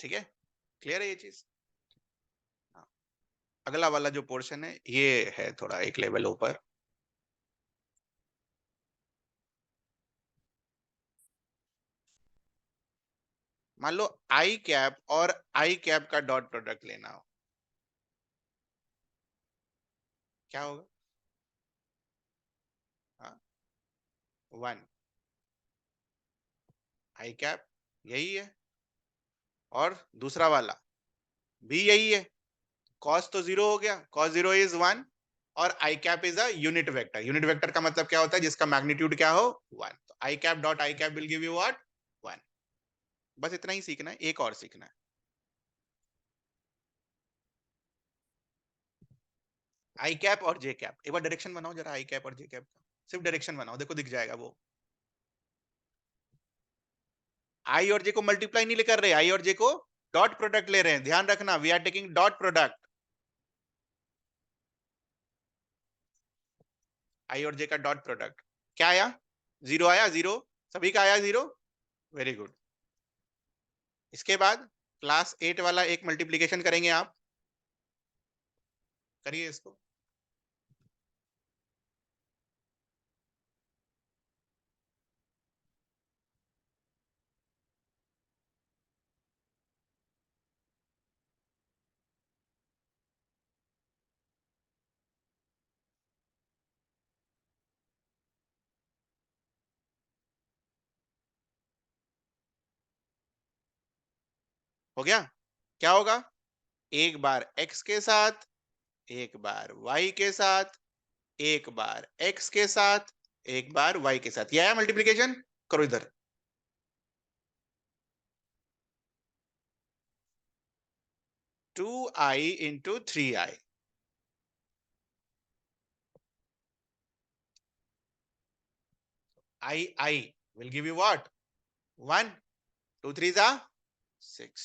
A: ठीक है, क्लियर है ये चीज? हाँ। अगला वाला जो पोर्शन है ये है थोड़ा एक लेवल ऊपर। मान लो आई कैप और आई कैप का डॉट प्रोडक्ट लेना हो, क्या होगा? हाँ, 1 आई कैप यही है, और दूसरा वाला भी यही है। कॉस तो 0 हो गया, कॉस 0 इज 1, और i cap is a unit vector. Unit vector का मतलब क्या होता है? जिसका मैग्नीट्यूड क्या हो? 1। तो i cap dot i cap will give you what? 1। बस इतना ही सीखना है, एक और सीखना है। आई कैप और जे कैप, एक बार डायरेक्शन बनाओ जरा, आई कैप और जे कैप का सिर्फ डायरेक्शन बनाओ, देखो दिख जाएगा वो। आई और जे को मल्टीप्लाई नहीं कर रहे, आई और जे को डॉट प्रोडक्ट ले रहे हैं, ध्यान रखना, we are taking dot product. I और जे का डॉट प्रोडक्ट क्या आया? 0 आया, 0 सभी का आया 0, वेरी गुड। इसके बाद क्लास 8 वाला एक मल्टीप्लीकेशन करेंगे आप, करिए इसको। हो गया? क्या होगा? एक बार x के साथ, एक बार y के साथ, एक बार x के साथ, एक बार y के साथ, यह है मल्टीप्लीकेशन। करो इधर, 2i into 3i। I will give you what? 1, 2 3s are 6।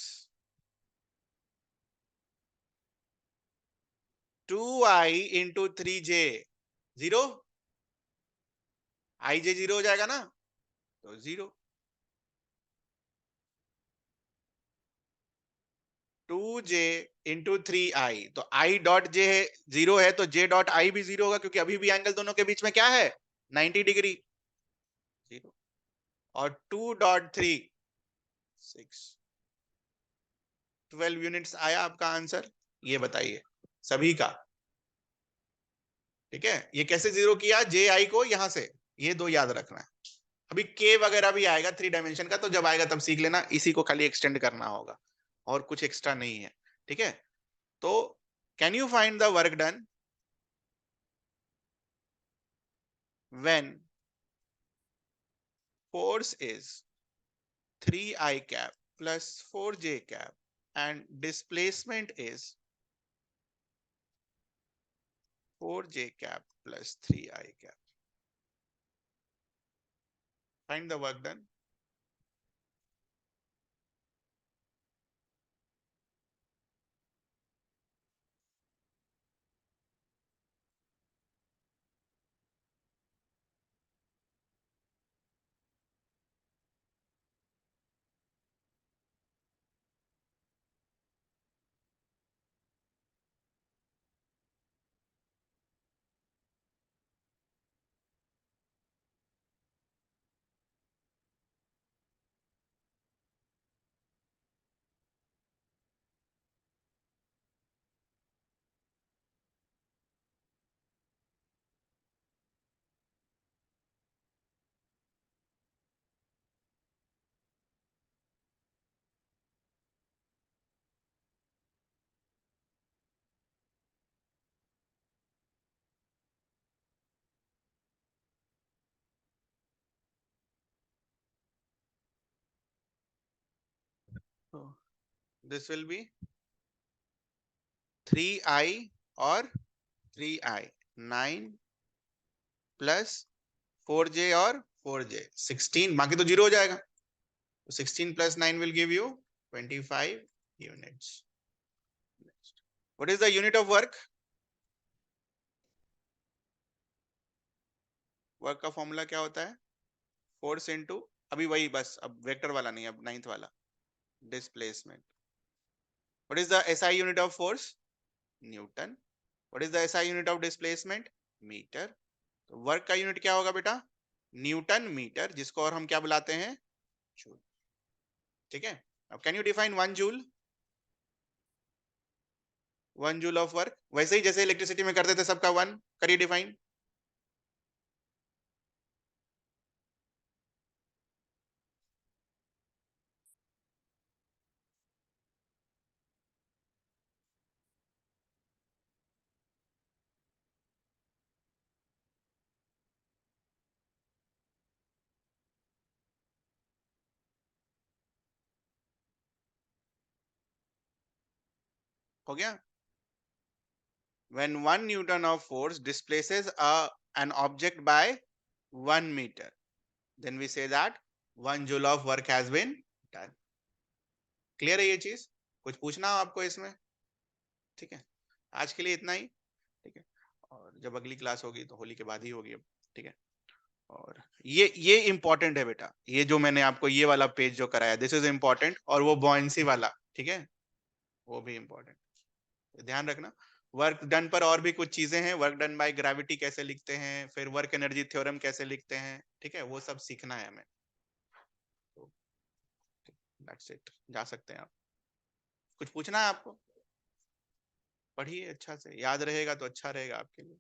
A: 2i into 3j 0, आई जे 0 हो जाएगा ना, तो 0। 2j इंटू 3i, तो i डॉट j है 0 है, तो j डॉट i भी 0 होगा, क्योंकि अभी भी एंगल दोनों के बीच में क्या है, 90 डिग्री, 0। और 2.3 6 12 यूनिट्स आया आपका आंसर, ये बताइए सभी का। ठीक है, ये कैसे जीरो किया, जे आई को यहां से, ये दो याद रखना है। अभी के वगैरह भी आएगा 3 डायमेंशन का, तो जब आएगा तब सीख लेना, इसी को खाली एक्सटेंड करना होगा, और कुछ एक्स्ट्रा नहीं है। ठीक है, तो can you find the work done when force is 3i cap plus 4j cap and displacement is 4j cap plus 3i cap. Find the work done. So this will be 3i और 3i 9 plus 4j और 4j 16, बाकी तो zero हो जाएगा, तो 16 plus 9 will give you 25 units. What is the unit of work? Work का formula क्या होता है, फोर्स इनटू, अभी वही बस, अब वेक्टर वाला नहीं, अब नाइन्थ वाला, displacement. What is the SI unit of force? Newton. What is the SI unit of displacement? Metre. तो वर्क का यूनिट क्या होगा बेटा? न्यूटन मीटर, जिसको और हम क्या बुलाते हैं, जूल। ठीक है, अब can you define 1 joule? 1 joule of work, वैसे ही जैसे इलेक्ट्रिसिटी में करते थे सबका 1, करिए डिफाइन। हो गया, when 1 newton of force displaces an object by 1 meter, then we say that 1 joule of work has been done. Clear है ये चीज? कुछ पूछना हो आपको इसमें? ठीक है, आज के लिए इतना ही। ठीक है, और जब अगली क्लास होगी तो होली के बाद ही होगी अब। ठीक है, और ये इंपॉर्टेंट है बेटा, ये जो मैंने आपको ये वाला पेज जो कराया, दिस इज इंपॉर्टेंट, और वो बॉयंसी वाला, ठीक है, वो भी इंपॉर्टेंट, ध्यान रखना। वर्क डन पर और भी कुछ चीजें हैं, वर्क डन बाय ग्रेविटी कैसे लिखते हैं, फिर वर्क एनर्जी थ्योरम कैसे लिखते हैं, ठीक है, वो सब सीखना है हमें। तो दैट्स इट, जा सकते हैं आप। कुछ पूछना है आपको? पढ़िए अच्छा से, याद रहेगा तो अच्छा रहेगा आपके लिए।